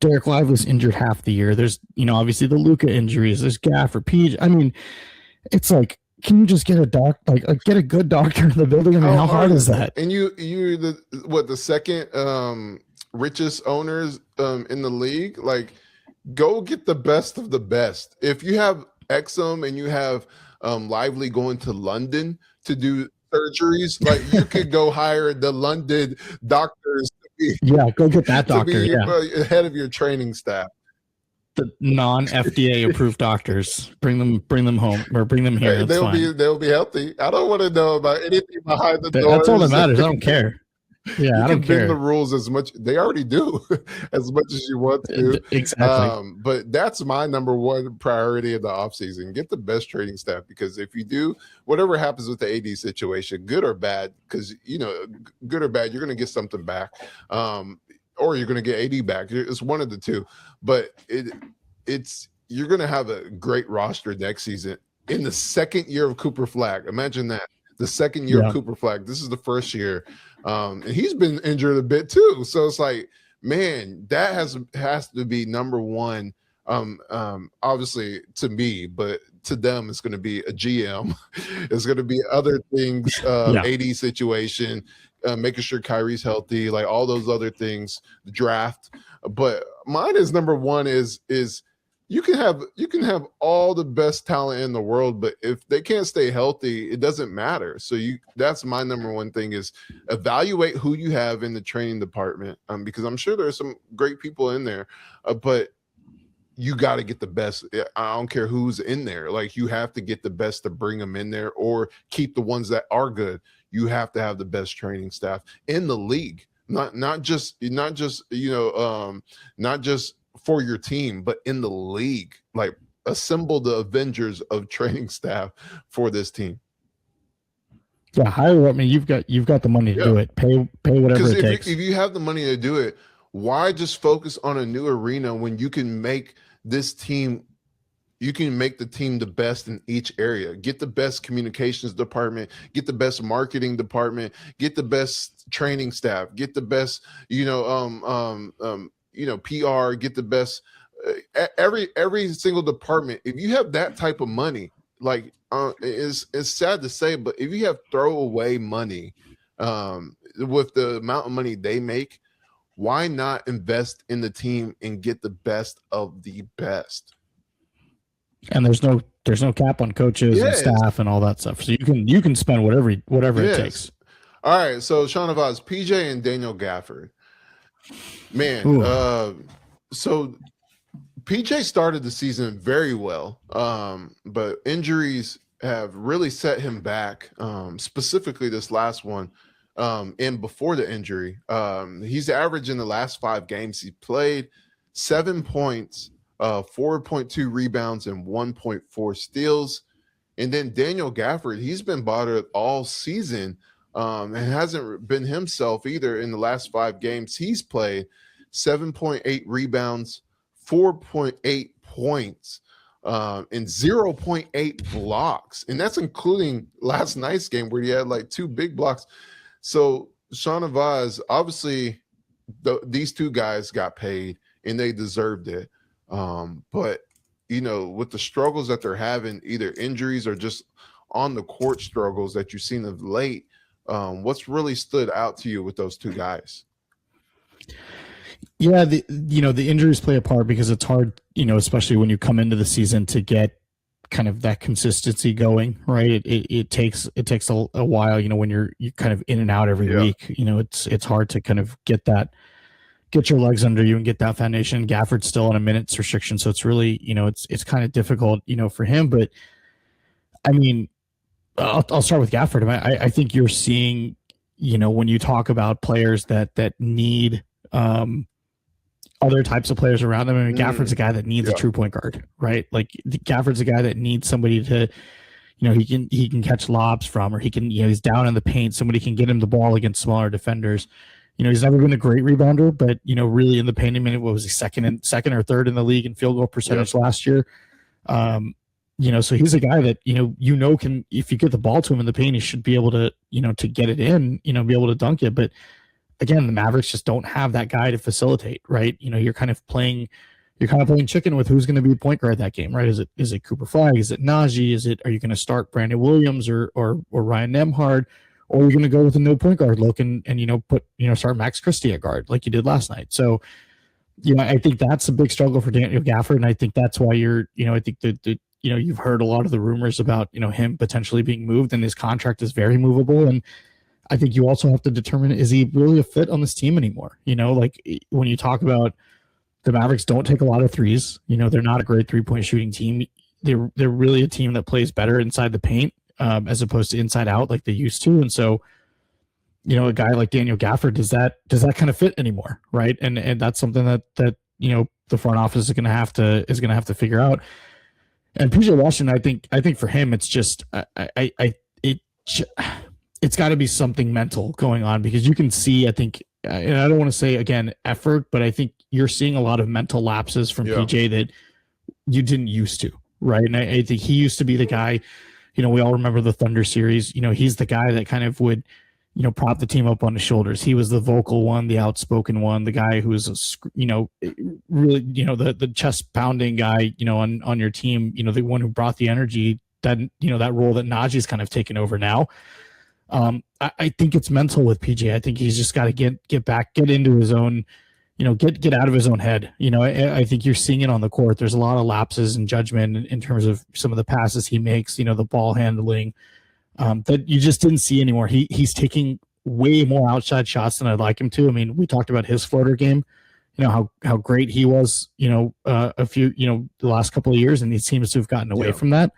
Derek Lively's injured half the year. There's obviously the Luka injuries. There's Gafford, Page. I mean, it's like, can you just get a get a good doctor in the building? I mean, how hard is that? And you're the second richest owners in the league. Like, go get the best of the best. If you have Exum and you have Lively going to London to do surgeries, like, you could go hire the London doctors to be, go get that doctor ahead of your training staff. The non-FDA approved doctors, bring them home or bring them here. They'll be healthy. I don't want to know about anything behind the doors. That's all that matters. I don't care. Yeah, I don't care. Bend the rules as much. They already do, as much as you want to. Exactly. But that's my number one priority of the offseason. Get the best training staff, because if you do, whatever happens with the AD situation, good or bad, because good or bad, you're going to get something back, or you're going to get AD back. It's one of the two. But you're going to have a great roster next season in the second year of Cooper Flagg. Imagine that. The second year of Cooper Flagg. This is the first year. And he's been injured a bit too. So it's like, man, that has to be number one. Obviously to me, but to them, it's going to be a GM. It's going to be other things, AD situation, making sure Kyrie's healthy, like all those other things, the draft. But mine is number one is you can have all the best talent in the world, but if they can't stay healthy, it doesn't matter. So that's my number one thing, is evaluate who you have in the training department, because I'm sure there are some great people in there, but you got to get the best. I don't care who's in there. like, you have to get the best to bring them in there, or keep the ones that are good. You have to have the best training staff in the league, not just for your team, but in the league. Like, assemble the Avengers of training staff for this team. Yeah, hire. I mean, you've got the money to do it. Pay whatever it takes. If you have the money to do it, why just focus on a new arena when you can make this team? You can make the team the best in each area. Get the best communications department, get the best marketing department, get the best training staff, get the best, PR, get the best, every single department. If you have that type of money, like, it's sad to say, but if you have throwaway money, with the amount of money they make, why not invest in the team and get the best of the best? And there's no cap on coaches and staff and all that stuff. So you can spend whatever it takes. All right. So Shahnavaz, PJ and Daniel Gafford. Man, so PJ started the season very well, but injuries have really set him back, specifically this last one, and before the injury. He's averaged in the last 5 games he played 7 points, 4.2 rebounds, and 1.4 steals. And then Daniel Gafford, he's been bothered all season, and hasn't been himself either in the last 5 games he's played. 7.8 rebounds, 4.8 points, and 0.8 blocks. And that's including last night's game where he had like 2 big blocks. So Shahnavaz, obviously these 2 guys got paid and they deserved it. But, with the struggles that they're having, either injuries or just on the court struggles that you've seen of late, what's really stood out to you with those 2 guys? Yeah, the injuries play a part, because it's hard, especially when you come into the season, to get kind of that consistency going, right? It takes a while, when you're kind of in and out every week. It's hard to kind of get your legs under you and get that foundation. Gafford's still on a minutes restriction, so it's really, it's kind of difficult, for him. But I mean, I'll start with Gafford. I think you're seeing, when you talk about players that need other types of players around them. I mean, Gafford's a guy that needs a true point guard, right? Like, Gafford's a guy that needs somebody to, he can catch lobs from, or he can, he's down in the paint. Somebody can get him the ball against smaller defenders. He's never been a great rebounder, but really in the paint minute, what was he, second or third in the league in field goal percentage last year? So he's a guy that, can, if you get the ball to him in the paint, he should be able to, to get it in, be able to dunk it. But again, the Mavericks just don't have that guy to facilitate, right? You're kind of playing chicken with who's going to be point guard that game, right? Is it Cooper Flag? Is it Naji? Are you going to start Brandon Williams or Ryan Nembhard? Or are you going to go with a no point guard look and start Max Christie at guard like you did last night? So, I think that's a big struggle for Daniel Gafford, and I think that's why I think that you've heard a lot of the rumors about him potentially being moved, and his contract is very movable. And I think you also have to determine, is he really a fit on this team anymore? Like when you talk about the Mavericks don't take a lot of threes, they're not a great 3-point shooting team. They're really a team that plays better inside the paint as opposed to inside out like they used to. And so, a guy like Daniel Gafford, does that kind of fit anymore, right? And that's something that the front office is going to have to figure out. And PJ Washington, I think for him, it's just it's got to be something mental going on, because you can see, I think, and I don't want to say again effort, but I think you're seeing a lot of mental lapses from PJ that you didn't used to, right? And I think he used to be the guy. We all remember the Thunder series. He's the guy that kind of would prop the team up on his shoulders. He was the vocal one, the outspoken one, the guy who was, really, the chest pounding guy, on your team, the one who brought the energy, that, that role that Naji's kind of taken over now. I think it's mental with PJ. I think he's just got to get into his own, get out of his own head. I think you're seeing it on the court. There's a lot of lapses in judgment in terms of some of the passes he makes, the ball handling, that you just didn't see anymore. He's taking way more outside shots than I'd like him to. I mean, we talked about his floater game, how great he was, the last couple of years, and he seems to have gotten away from that.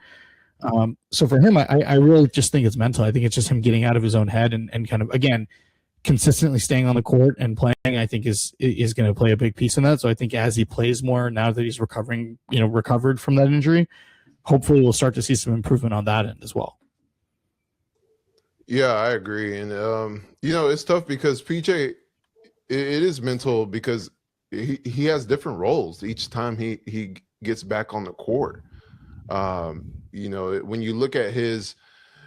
So for him, I really just think it's mental. I think it's just him getting out of his own head and kind of, again, consistently staying on the court and playing, I think is going to play a big piece in that. So I think as he plays more, now that he's recovered from that injury, hopefully we'll start to see some improvement on that end as well. Yeah, I agree. And, it's tough because PJ, it is mental because he has different roles each time he gets back on the court. When you look at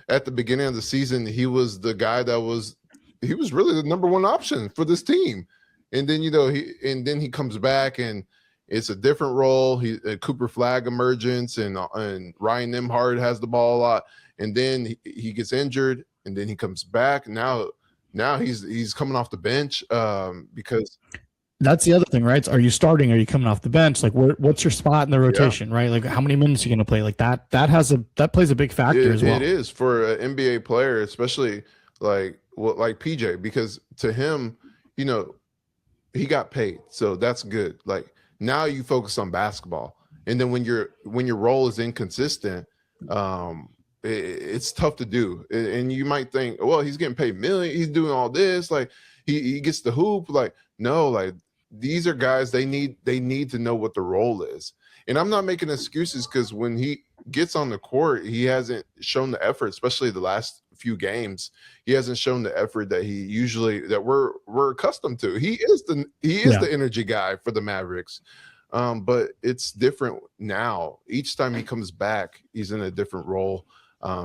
at the beginning of the season, he was the guy he was really the number one option for this team. And then, he comes back and it's a different role. Cooper Flag emergence and Ryan Nembhard has the ball a lot. And then he gets injured and then he comes back. Now he's coming off the bench because that's the other thing, right? Are you starting? Are you coming off the bench? Like, what's your spot in the rotation, right? Like, how many minutes are you going to play? Like that plays a big factor as well. It is for an NBA player, especially like PJ, because to him, he got paid, so that's good. Like now you focus on basketball, and then when your role is inconsistent, it's tough to do. And you might think, well, he's getting paid million, he's doing all this, like he gets the hoop. Like no, like these are guys, they need to know what the role is. And I'm not making excuses, because when he gets on the court, he hasn't shown the effort, especially the last few games. He hasn't shown the effort that we're accustomed to. He is the energy guy for the Mavericks. But it's different now. Each time he comes back, he's in a different role.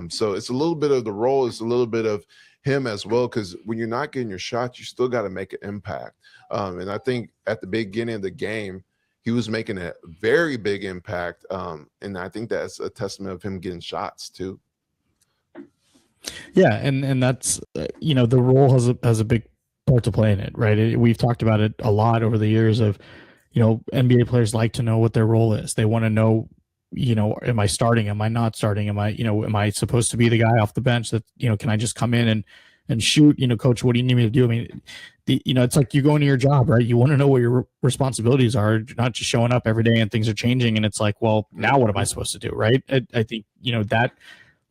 So it's a little bit of the role, it's a little bit of him as well, because when you're not getting your shots, you still got to make an impact. And I think at the beginning of the game, he was making a very big impact. And I think that's a testament of him getting shots too. Yeah. And that's, the role has a big part to play in it, right? We've talked about it a lot over the years of, NBA players like to know what their role is. They want to know, am I starting? Am I not starting? Am I supposed to be the guy off the bench that, can I just come in and shoot? Coach, what do you need me to do? I mean, it's like you go into your job, right? You want to know what your responsibilities are, not just showing up every day and things are changing. And it's like, well, now what am I supposed to do? Right. I think,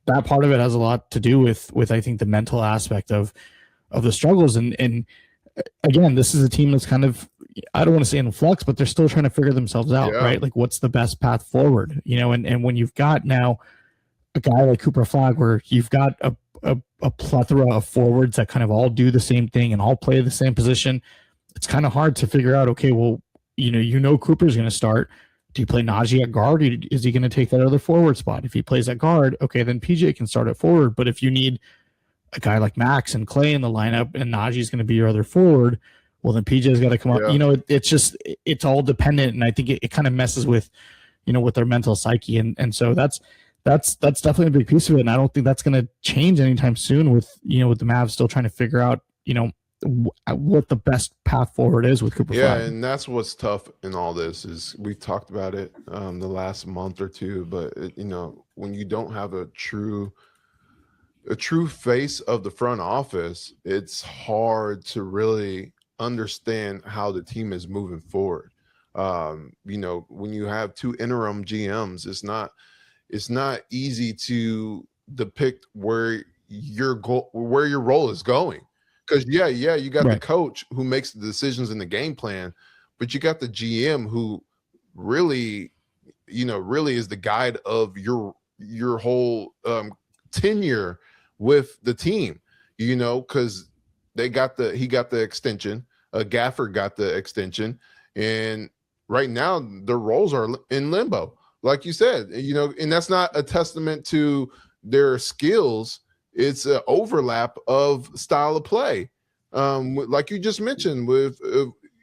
that part of it has a lot to do with, I think, the mental aspect of the struggles. And again, this is a team that's kind of, I don't want to say in flux, but they're still trying to figure themselves out, right? Like, what's the best path forward? And when you've got now a guy like Cooper Flag, where you've got a plethora of forwards that kind of all do the same thing and all play the same position, it's kind of hard to figure out, okay, well, Cooper's going to start. do you play Naji at guard? Is he going to take that other forward spot? If he plays at guard, okay, then PJ can start at forward. But if you need a guy like Max and Clay in the lineup and Naji's going to be your other forward, well, then PJ's got to come up. It's all dependent. And I think it kind of messes with, with their mental psyche. And so that's definitely a big piece of it. And I don't think that's going to change anytime soon with the Mavs still trying to figure out, what the best path forward is with Cooper Flag. Yeah, and that's what's tough in all this is we talked about it the last month or two, but when you don't have a true face of the front office, it's hard to really understand how the team is moving forward. When you have two interim GMs, it's not easy to depict where your role is going. Because you got the coach who makes the decisions in the game plan, but you got the GM who really is the guide of your whole tenure with the team. Because he got the extension, Gafford got the extension, and right now their roles are in limbo, like you said. And that's not a testament to their skills. It's an overlap of style of play. Like you just mentioned, with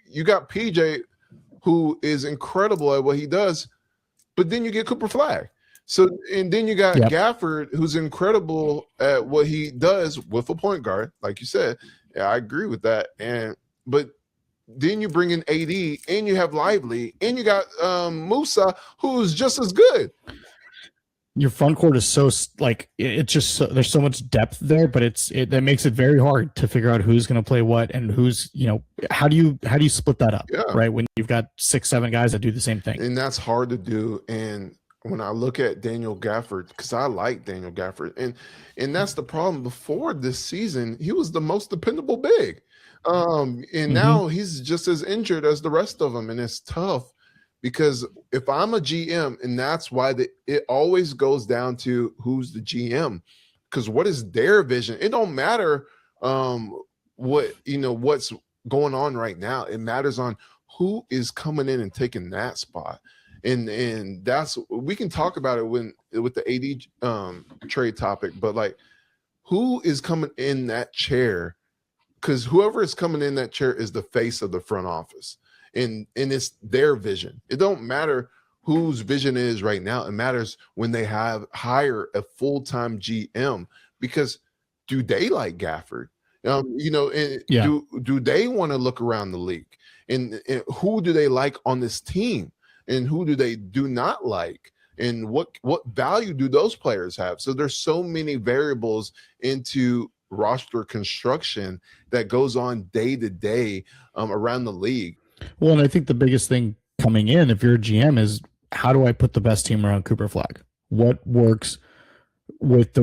you got PJ, who is incredible at what he does, but then you get Cooper Flag. So, and then you got Gafford, who's incredible at what he does with a point guard, like you said. Yeah, I agree with that. But then you bring in AD, and you have Lively, and you got Musa, who's just as good. Your front court is so it's just there's so much depth there, but that makes it very hard to figure out who's going to play what and who's how do you split that up, right? When you've got 6-7 guys that do the same thing, and that's hard to do. And when I look at Daniel Gafford, because I like Daniel Gafford, and that's the problem. Before this season, he was the most dependable big, and now he's just as injured as the rest of them, and it's tough. Because if I'm a GM, and that's why it always goes down to who's the GM, because what is their vision? It don't matter what's going on right now. It matters on who is coming in and taking that spot, and that's we can talk about it with the AD trade topic, but like who is coming in that chair? Because whoever is coming in that chair is the face of the front office. And it's their vision. It don't matter whose vision it is right now. It matters when they hire a full-time GM, because do they like Gafford? Do they want to look around the league? And who do they like on this team? And who do they do not like? And what value do those players have? So there's so many variables into roster construction that goes on day to day around the league. Well, and I think the biggest thing coming in, if you're a GM, is how do I put the best team around Cooper Flag? What works with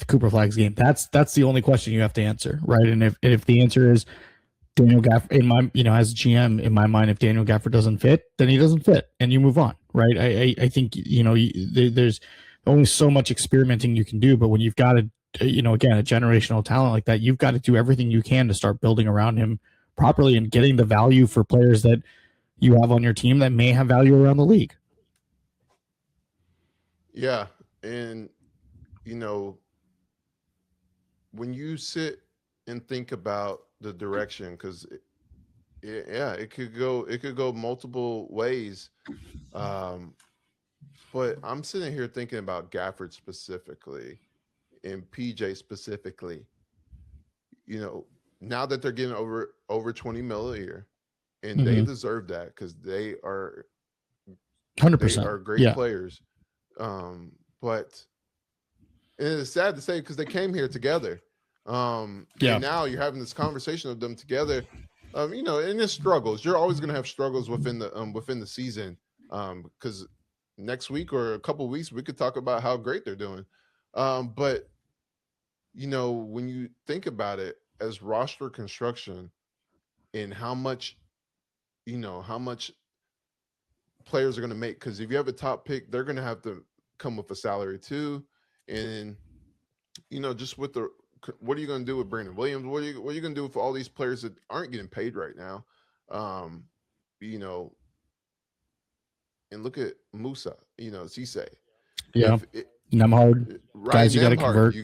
Cooper Flag's game? That's the only question you have to answer, right? And if the answer is Daniel Gafford, in my as GM, in my mind, if Daniel Gafford doesn't fit, then he doesn't fit, and you move on, right? I think there's only so much experimenting you can do, but when you've got again a generational talent like that, you've got to do everything you can to start building around him properly and getting the value for players that you have on your team that may have value around the league. Yeah. And, when you sit and think about the direction, because it could go multiple ways. But I'm sitting here thinking about Gafford specifically and PJ specifically, now that they're getting over 20 mil a year, and they deserve that because they are 100%. They are great players. But and it's sad to say because they came here together. And now you're having this conversation of them together. And it's struggles. You're always going to have struggles within the season. Because next week or a couple of weeks we could talk about how great they're doing. But when you think about it as roster construction and how much players are going to make, because if you have a top pick, they're going to have to come with a salary too. And just with what are you going to do with Brandon Williams? What are you going to do with all these players that aren't getting paid right now? and look at Musa, Cisse. Yeah. If it, Nemhard, Ryan guys, you got to Nemhard, convert.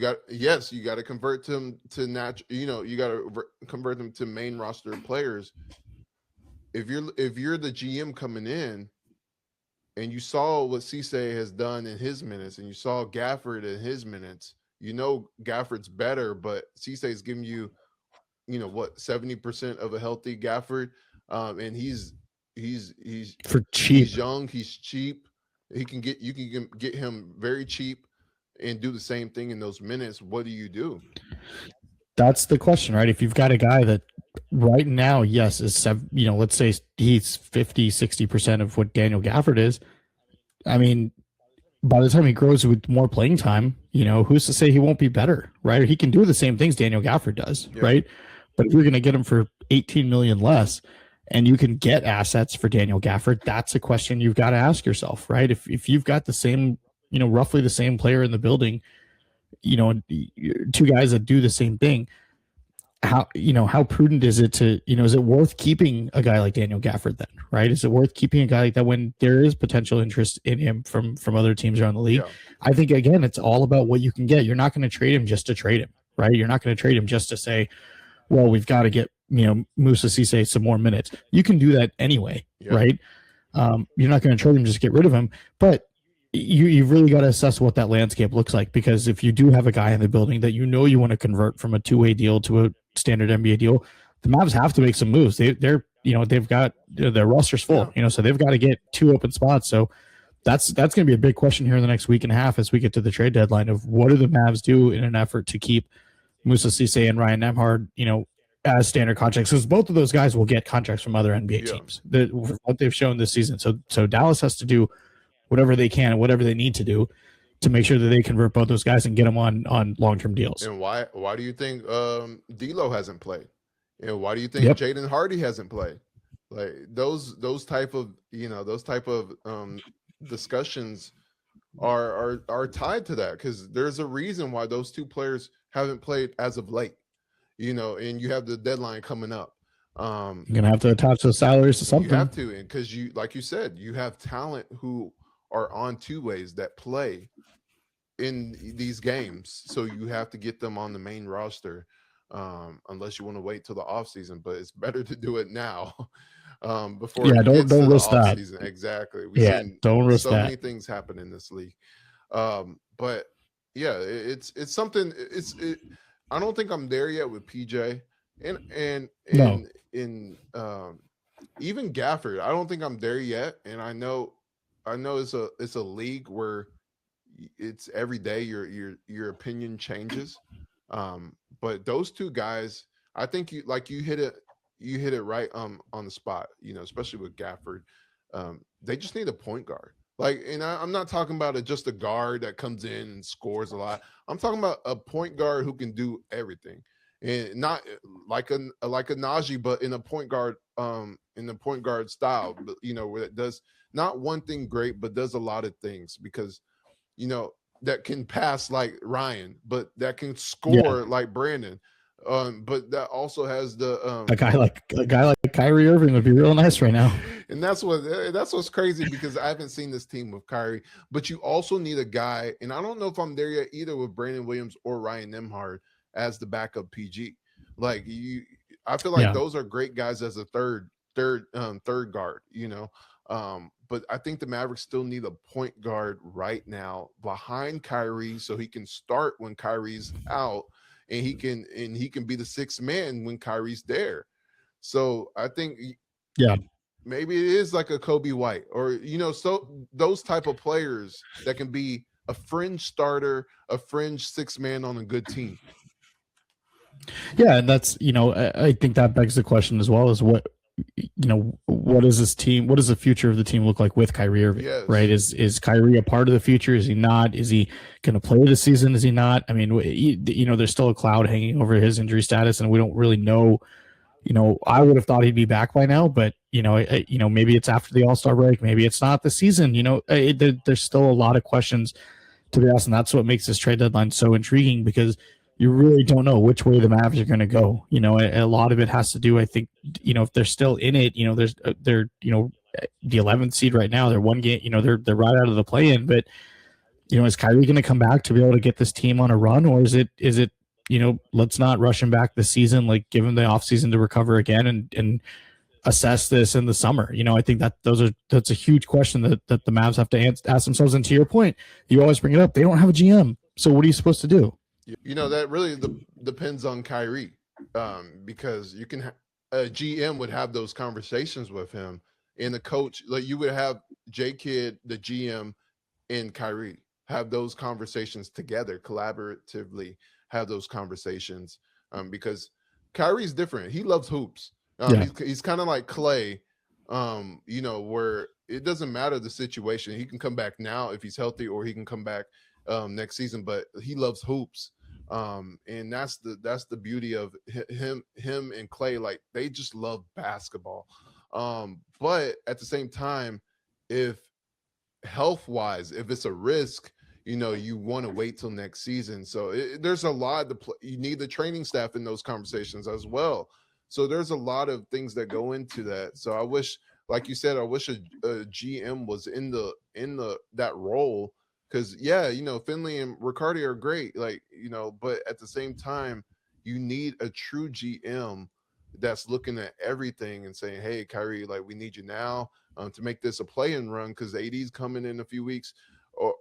you got to convert them to you got to convert them to main roster players. If you're the GM coming in and you saw what Cisse has done in his minutes, and you saw Gafford in his minutes, Gafford's better, but Cisse is giving you, what, 70% of a healthy Gafford, and he's For cheap. he's young, he's cheap. You can get him very cheap and do the same thing in those minutes. What do you do? That's the question, right? If you've got a guy that right now, yes, is, let's say he's 50-60% of what Daniel Gafford is. I mean, by the time he grows with more playing time, who's to say he won't be better, right? Or he can do the same things Daniel Gafford does, right? But if you're going to get him for $18 million less, and you can get assets for Daniel Gafford, that's a question you've got to ask yourself, right? If you've got the same, roughly the same player in the building, two guys that do the same thing, how prudent is it to, is it worth keeping a guy like Daniel Gafford then, right? Is it worth keeping a guy like that when there is potential interest in him from other teams around the league? Yeah. I think, again, it's all about what you can get. You're not going to trade him just to trade him, right? You're not going to trade him just to say, well, we've got to get, Musa Cisse some more minutes. You can do that anyway, right? You're not going to trade him just to get rid of him, but you've really got to assess what that landscape looks like, because if you do have a guy in the building that you want to convert from a two-way deal to a standard NBA deal, the Mavs have to make some moves. They've got their rosters full, so they've got to get 2 open spots. So that's going to be a big question here in the next week and a half as we get to the trade deadline of what do the Mavs do in an effort to keep Musa Cisse and Ryan Nemhard, as standard contracts, because both of those guys will get contracts from other NBA teams. What they've shown this season. So Dallas has to do whatever they can and whatever they need to do to make sure that they convert both those guys and get them on long-term deals. And why do you think D'Lo hasn't played? And why do you think Jaden Hardy hasn't played? Like those type of discussions are tied to that, because there's a reason why those two players haven't played as of late. And you have the deadline coming up. You're gonna have to attach those salaries to something. You have to, and because like you said, you have talent who are on two ways that play in these games, so you have to get them on the main roster, unless you want to wait till the offseason. But it's better to do it now, before don't risk that. Exactly. Don't risk that. So many things happen in this league, but yeah, it's something. I don't think I'm there yet with PJ, and even Gafford. I don't think I'm there yet, and I know it's a league where it's every day your opinion changes. But those two guys, I think you hit it right on the spot. Especially with Gafford, they just need a point guard. And I'm not talking about just a guard that comes in and scores a lot. I'm talking about a point guard who can do everything, and not like a Naji, but in a point guard style. But, where it does not one thing great, but does a lot of things, because that can pass like Ryan, but that can score like Brandon. But that also has the a guy like Kyrie Irving would be real nice right now. And that's what's crazy, because I haven't seen this team with Kyrie. But you also need a guy, and I don't know if I'm there yet either with Brandon Williams or Ryan Nemhard as the backup PG. I feel like those are great guys as a third guard. But I think the Mavericks still need a point guard right now behind Kyrie, so he can start when Kyrie's out. And he can be the sixth man when Kyrie's there. So I think maybe it is like a Kobe White, or so those type of players that can be a fringe starter, a fringe sixth man on a good team. Yeah, and that's I think that begs the question as well, is what is this team? What does the future of the team look like with Kyrie Irving? Yes. Right? Is Kyrie a part of the future? Is he not? Is he going to play this season? Is he not? I mean, there's still a cloud hanging over his injury status, and we don't really know. I would have thought he'd be back by now, but maybe it's after the All-Star break, maybe it's not the season. There's still a lot of questions to be asked, and that's what makes this trade deadline so intriguing, because you really don't know which way the Mavs are going to go. A lot of it has to do, I think, if they're still in it, they're the 11th seed right now. They're one game, they're right out of the play-in. But is Kyrie going to come back to be able to get this team on a run, or is it let's not rush him back this season, like give him the offseason to recover again and assess this in the summer. I think that's a huge question that the Mavs have to ask themselves. And to your point, you always bring it up, they don't have a GM. So what are you supposed to do? That really depends on Kyrie, because you can a GM would have those conversations with him, and the coach, like you would have J Kidd, the GM, and Kyrie have those conversations together, collaboratively have those conversations, because Kyrie's different. He loves hoops. He's kind of like Clay, where it doesn't matter the situation. He can come back now if he's healthy, or he can come back next season, but he loves hoops. And that's the beauty of him and Clay. Like, they just love basketball. But at the same time, if health-wise, if it's a risk, you want to wait till next season. So there's a lot you need the training staff in those conversations as well. So there's a lot of things that go into that. So I wish, like you said, a GM was in that role, because Finley and Riccardi are great, but at the same time, you need a true GM that's looking at everything and saying, hey, Kyrie, like, we need you now to make this a play-in run, because AD's coming in a few weeks,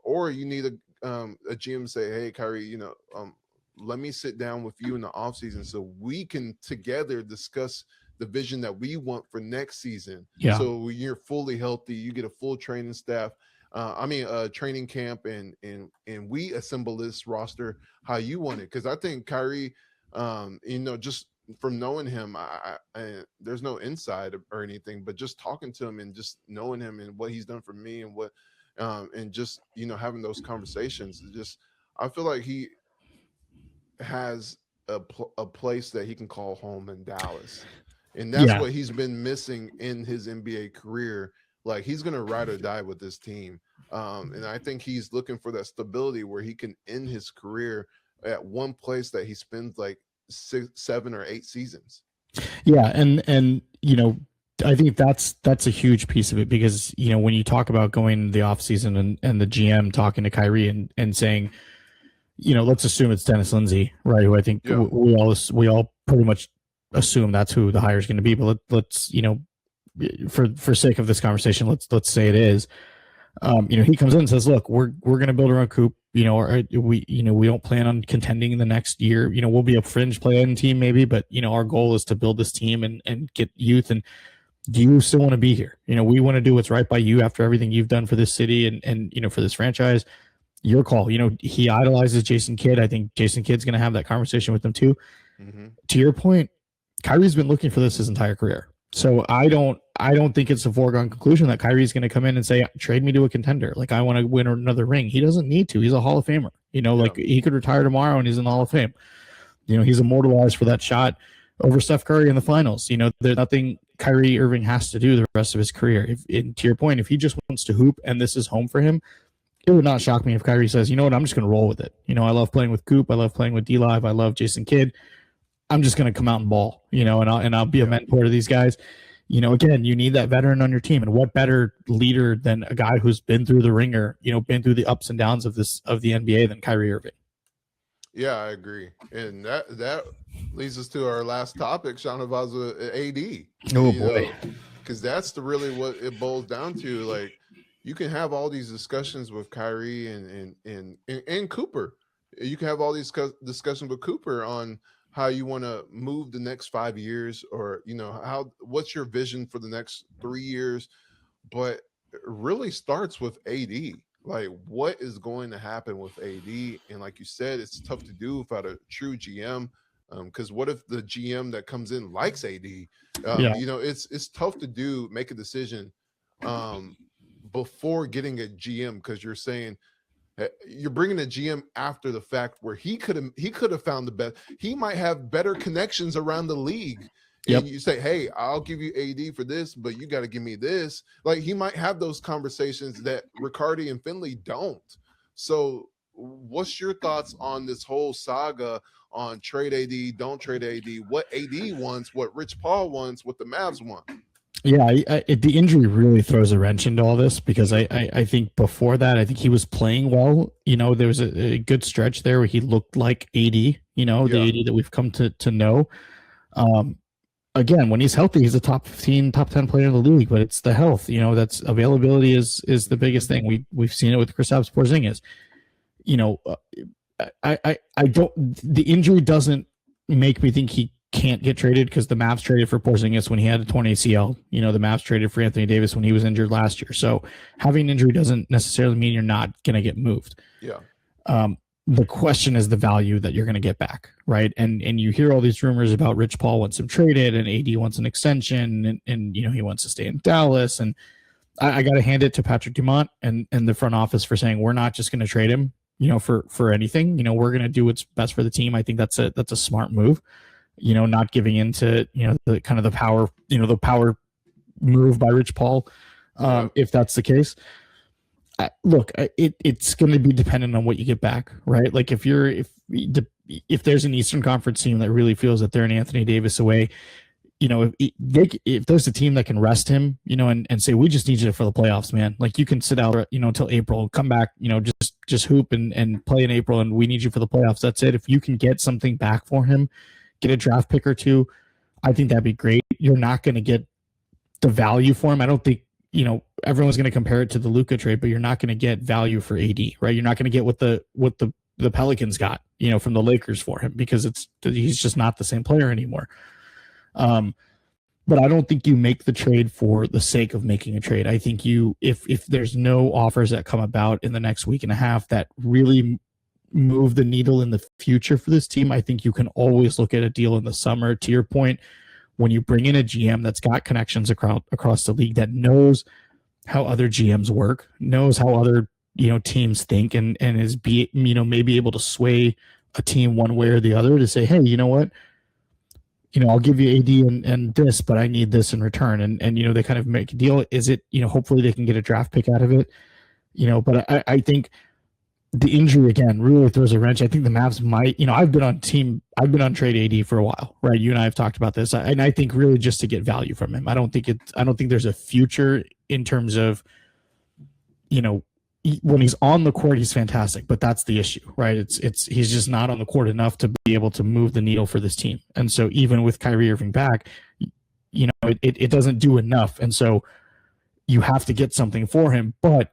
or you need a GM to say, hey, Kyrie, let me sit down with you in the offseason so we can together discuss the vision that we want for next season. Yeah. So you're fully healthy, you get a full training staff, training camp, and we assemble this roster how you want it. Because I think Kyrie, just from knowing him, I there's no inside or anything, but just talking to him and just knowing him and what he's done for me and what, and just having those conversations, I feel like he has a place that he can call home in Dallas, and that's what he's been missing in his NBA career. Like, he's gonna ride or die with this team, and I think he's looking for that stability where he can end his career at one place that he spends like 6, 7, or 8 seasons. Yeah, and I think that's a huge piece of it, because when you talk about going the offseason and the GM talking to Kyrie and saying, let's assume it's Dennis Lindsey, right? Who I think we all pretty much assume that's who the hire is going to be. But let's for sake of this conversation, let's say it is. He comes in and says, look, we're going to build around Coop. We don't plan on contending in the next year. We'll be a fringe play-in team maybe, but our goal is to build this team and get youth. And do you still want to be here? We want to do what's right by you after everything you've done for this city and for this franchise. Your call. He idolizes Jason Kidd. I think Jason Kidd's going to have that conversation with him too. Mm-hmm. To your point, Kyrie's been looking for this his entire career. So I don't think it's a foregone conclusion that Kyrie's going to come in and say, trade me to a contender. Like, I want to win another ring. He doesn't need to. He's a Hall of Famer. Like, he could retire tomorrow and he's in the Hall of Fame. He's immortalized for that shot over Steph Curry in the finals. There's nothing Kyrie Irving has to do the rest of his career. To your point, if he just wants to hoop and this is home for him, it would not shock me if Kyrie says, I'm just going to roll with it. I love playing with Coop. I love playing with D-Live. I love Jason Kidd. I'm just going to come out and ball, and I'll be a mentor to these guys. Again, you need that veteran on your team, and what better leader than a guy who's been through the ringer, been through the ups and downs of the NBA than Kyrie Irving. Yeah, I agree, and that leads us to our last topic, Shahnavaz, AD. Oh boy, because that's really what it boils down to. Like, you can have all these discussions with Kyrie and Cooper. You can have all these discussions with Cooper on how you want to move the next 5 years, or what's your vision for the next 3 years, but it really starts with AD. Like, what is going to happen with AD? And like you said, it's tough to do without a true GM, because what if the GM that comes in likes AD? It's tough to make a decision before getting a GM, because you're saying you're bringing a GM after the fact, where he could have found the best. He might have better connections around the league. And you say, hey, I'll give you AD for this, but you got to give me this. Like, he might have those conversations that Riccardi and Finley don't. So what's your thoughts on this whole saga on trade AD, don't trade AD, what AD wants, what Rich Paul wants, what the Mavs want? Yeah, the injury really throws a wrench into all this because I think before that, I think he was playing well. There was a good stretch there where he looked like AD, the Yeah, AD that we've come to know. Um, Again, when he's healthy, he's a top 15, top 10 player in the league, but it's the health, that's availability is the biggest thing. We've seen it with Kristaps Porzingis. You know, I don't, the injury doesn't make me think he can't get traded because the Mavs traded for Porzingis when he had a torn ACL. The Mavs traded for Anthony Davis when he was injured last year. So having an injury doesn't necessarily mean you're not going to get moved. yeah, The question is the value that you're going to get back, right? And you hear all these rumors about Rich Paul wants him traded and AD wants an extension and he wants to stay in Dallas. And I got to hand it to Patrick Dumont and the front office for saying we're not just going to trade him, for anything. We're going to do what's best for the team. I think that's a smart move. Not giving into the kind of the power move by Rich Paul. If that's the case, look, it's going to be dependent on what you get back, right? Like if there's an Eastern Conference team that really feels that they're an Anthony Davis away, if there's a team that can rest him, and say, we just need you for the playoffs, man. Like you can sit out, until April, come back, just hoop and play in April, and we need you for the playoffs. That's it. If you can get something back for him, get a draft pick or two, I think that'd be great. You're not going to get the value for him. I don't think, everyone's going to compare it to the Luka trade, but you're not going to get value for AD, right? You're not going to get what the Pelicans got, from the Lakers for him because he's just not the same player anymore. But I don't think you make the trade for the sake of making a trade. I think if there's no offers that come about in the next week and a half that really move the needle in the future for this team, I think you can always look at a deal in the summer. To your point, when you bring in a GM that's got connections across the league, that knows how other GMs work, knows how other teams think, and is maybe able to sway a team one way or the other to say, hey, you know what, I'll give you AD and this, but I need this in return, and they kind of make a deal. Is it hopefully they can get a draft pick out of it, but I think the injury again really throws a wrench. I think the Mavs might, I've been on trade AD for a while, right? You and I have talked about this, and I think really just to get value from him. I don't think there's a future in terms of, when he's on the court, he's fantastic, but that's the issue, right? He's just not on the court enough to be able to move the needle for this team. And so even with Kyrie Irving back, it doesn't do enough. And so you have to get something for him, but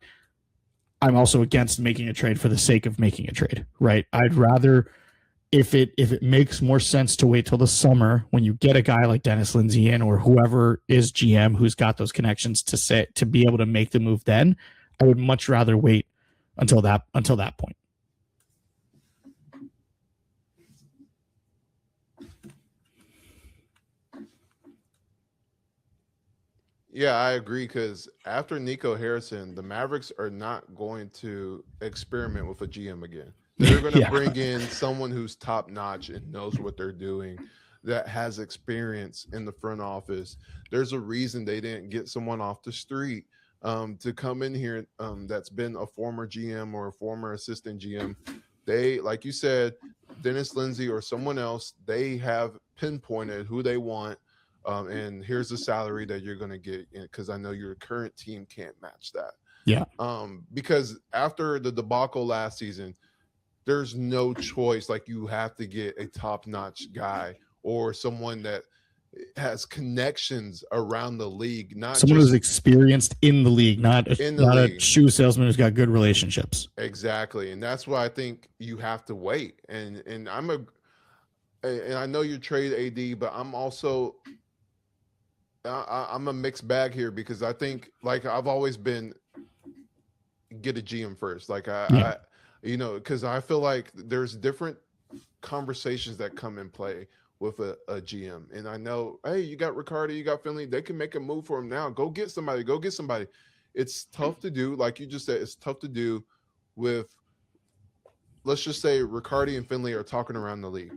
I'm also against making a trade for the sake of making a trade, right? I'd rather, if it makes more sense to wait till the summer when you get a guy like Dennis Lindsey in or whoever is GM who's got those connections to be able to make the move then, I would much rather wait until that point. yeah, I agree. Because after Nico Harrison, the Mavericks are not going to experiment with a GM again. They're going to bring in someone who's top notch and knows what they're doing, that has experience in the front office. There's a reason they didn't get someone off the street to come in here that's been a former GM or a former assistant GM. They, like you said, Dennis Lindsey or someone else, they have pinpointed who they want. And here's the salary that you're going to get, because I know your current team can't match that. Yeah. Because after the debacle last season, there's no choice. Like, you have to get a top-notch guy or someone that has connections around the league, not someone who's experienced in the league, not a shoe salesman who's got good relationships. Exactly, and that's why I think you have to wait. And I know you trade AD, but I'm also I'm a mixed bag here, because I think, like I've always been, get a GM first. Like because I feel like there's different conversations that come in play with a GM. And I know, hey, you got Ricardo, you got Finley, they can make a move for him now. Go get somebody. It's tough to do. Like you just said, it's tough to do with, let's just say Ricardo and Finley are talking around the league.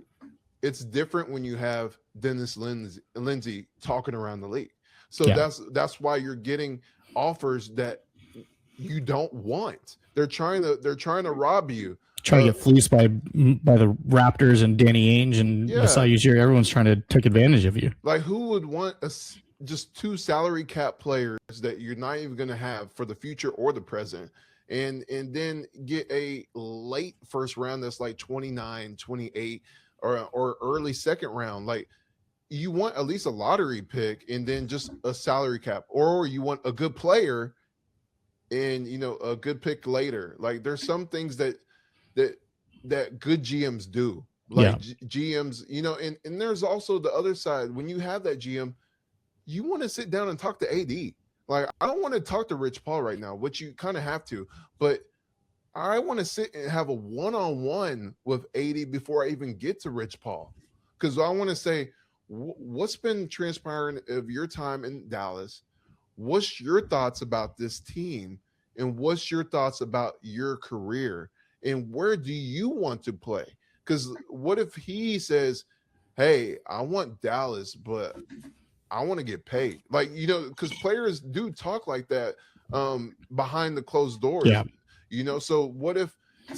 It's different when you have Dennis Lindsey talking around the league. So that's why you're getting offers that you don't want. They're trying to rob you. Trying to get fleeced by the Raptors and Danny Ainge and Masai Ujiri. Everyone's trying to take advantage of you. Like, who would want just two salary cap players that you're not even going to have for the future or the present, and then get a late first round that's like 29, 28, or early second round. Like, you want at least a lottery pick and then just a salary cap, or you want a good player and a good pick later. Like, there's some things that good GMs do. Like, GMs, and there's also the other side. When you have that GM, you want to sit down and talk to AD. Like, I don't want to talk to Rich Paul right now, which you kind of have to, but I want to sit and have a one-on-one with AD before I even get to Rich Paul. Because I want to say, what's been transpiring of your time in Dallas? What's your thoughts about this team? And what's your thoughts about your career? And where do you want to play? Because what if he says, hey, I want Dallas, but I want to get paid? Like, because players do talk like that behind the closed doors. Yeah. So what if,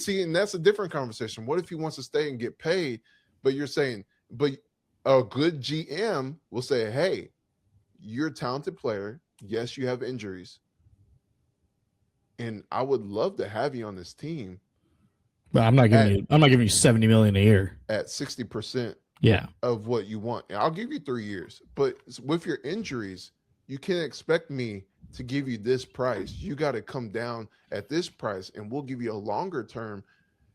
and that's a different conversation. What if he wants to stay and get paid, but you're saying, but a good GM will say, hey, you're a talented player. Yes, you have injuries. And I would love to have you on this team. But I'm not giving you $70 million a year at 60% of what you want. And I'll give you 3 years. But with your injuries, you can't expect me to give you this price. You got to come down at this price, and we'll give you a longer term.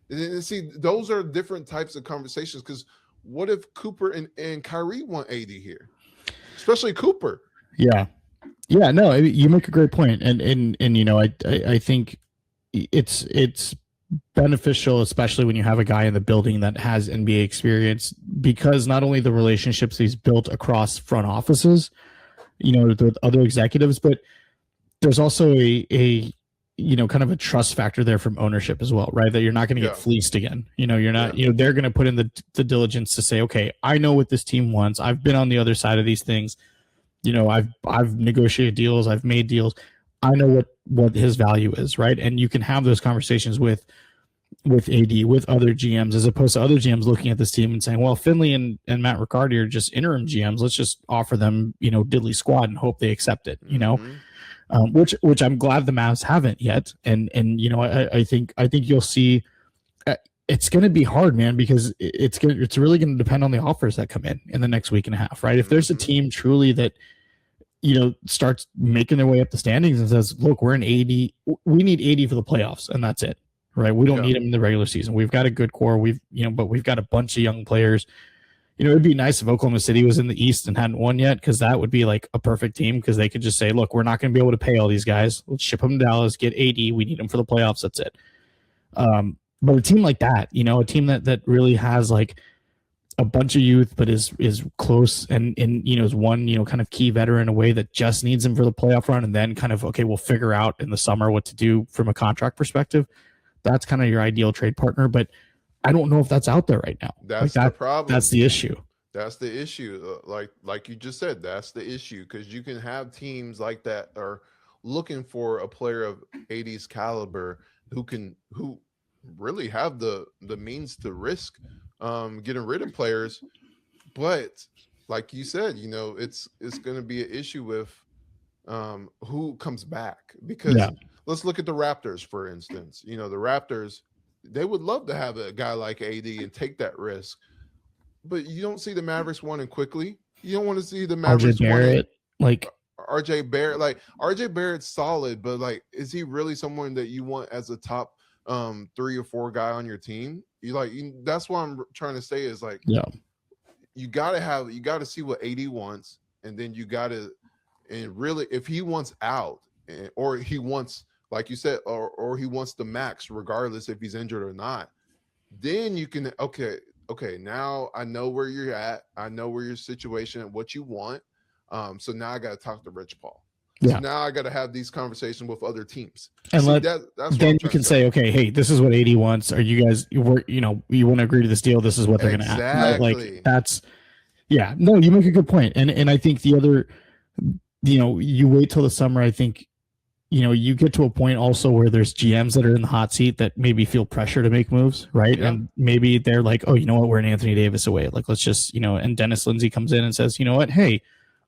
And see, those are different types of conversations, because what if Cooper and Kyrie want AD here? Especially Cooper. Yeah. Yeah, no, you make a great point. And I think it's beneficial, especially when you have a guy in the building that has NBA experience, because not only the relationships he's built across front offices, with other executives, but there's also a kind of a trust factor there from ownership as well, right? That you're not going to get fleeced again. You're not, they're going to put in the diligence to say, okay, I know what this team wants. I've been on the other side of these things. I've negotiated deals. I've made deals. I know what his value is, right? And you can have those conversations with AD, with other GMs, as opposed to other GMs looking at this team and saying, well, Finley and Matt Riccardi are just interim GMs. Let's just offer them, diddly squad and hope they accept it, which I'm glad the Mavs haven't yet. And I think you'll see it's going to be hard, man, because it's really going to depend on the offers that come in the next week and a half, right? If there's a team truly that, starts making their way up the standings and says, look, we're in 80, we need 80 for the playoffs, and that's it, right? We don't need them in the regular season. We've got a good core. But we've got a bunch of young players. It'd be nice if Oklahoma City was in the East and hadn't won yet, because that would be like a perfect team, because they could just say, look, we're not going to be able to pay all these guys. Let's ship them to Dallas, get 80. We need them for the playoffs. That's it. But a team like that, a team that really has like a bunch of youth, but is close and is one, kind of key veteran in a way that just needs him for the playoff run, and then kind of, okay, we'll figure out in the summer what to do from a contract perspective. That's kind of your ideal trade partner, but I don't know if that's out there right now. That's the problem. That's the issue. That's the issue. Like you just said, that's the issue, because you can have teams like that are looking for a player of 80's caliber who really have the means to risk getting rid of players. But like you said, it's going to be an issue with who comes back, because let's look at the Raptors, for instance. The Raptors, they would love to have a guy like AD and take that risk, but you don't see the Mavericks wanting quickly. You don't want to see the Mavericks wanting RJ Barrett. Like, RJ Barrett's solid, but like, is he really someone that you want as a top 3 or 4 guy on your team? That's what I'm trying to say is like, you got to see what AD wants, and then and really, if he wants out, or he wants, like you said, or he wants the max, regardless if he's injured or not, then you can, okay, now I know where you're at. I know where your situation and what you want. So now I got to talk to Rich Paul. So now I got to have these conversations with other teams. And that's then you can say, okay, hey, this is what AD wants. Are you guys, you want to agree to this deal? This is what they're going to have. Right? Like, that's, no, you make a good point. And I think the other, you wait till the summer. I think, you get to a point also where there's GMs that are in the hot seat that maybe feel pressure to make moves, right? Yeah. And maybe they're like, oh, you know what, we're an Anthony Davis away. Like, let's just, and Dennis Lindsey comes in and says, you know what, hey,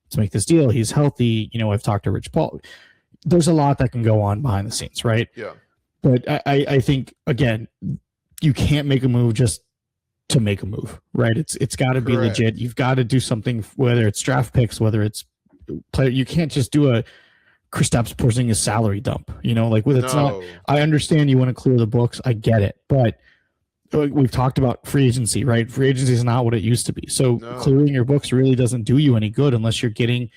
let's make this deal. He's healthy. I've talked to Rich Paul. There's a lot that can go on behind the scenes, right? Yeah. But I think, again, you can't make a move just to make a move, right? It's got to be legit. You've got to do something, whether it's draft picks, whether it's player. You can't just do a Kristaps Porzingis salary dump. It's not. I understand you want to clear the books. I get it, but we've talked about free agency, right? Free agency is not what it used to be. So clearing your books really doesn't do you any good unless you're getting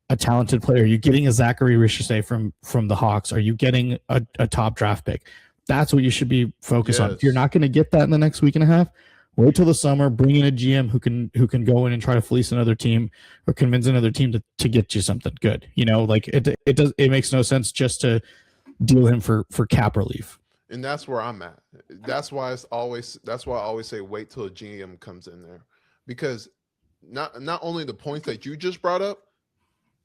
a talented player. Are you getting a Zachary Richardson from the Hawks? Are you getting a top draft pick? That's what you should be focused on. If you're not going to get that in the next week and a half, wait till the summer, bring in a GM who can go in and try to fleece another team or convince another team to get you something good. It makes no sense just to deal him for cap relief. And that's where I'm at. That's why I always say wait till a GM comes in there, because not only the points that you just brought up.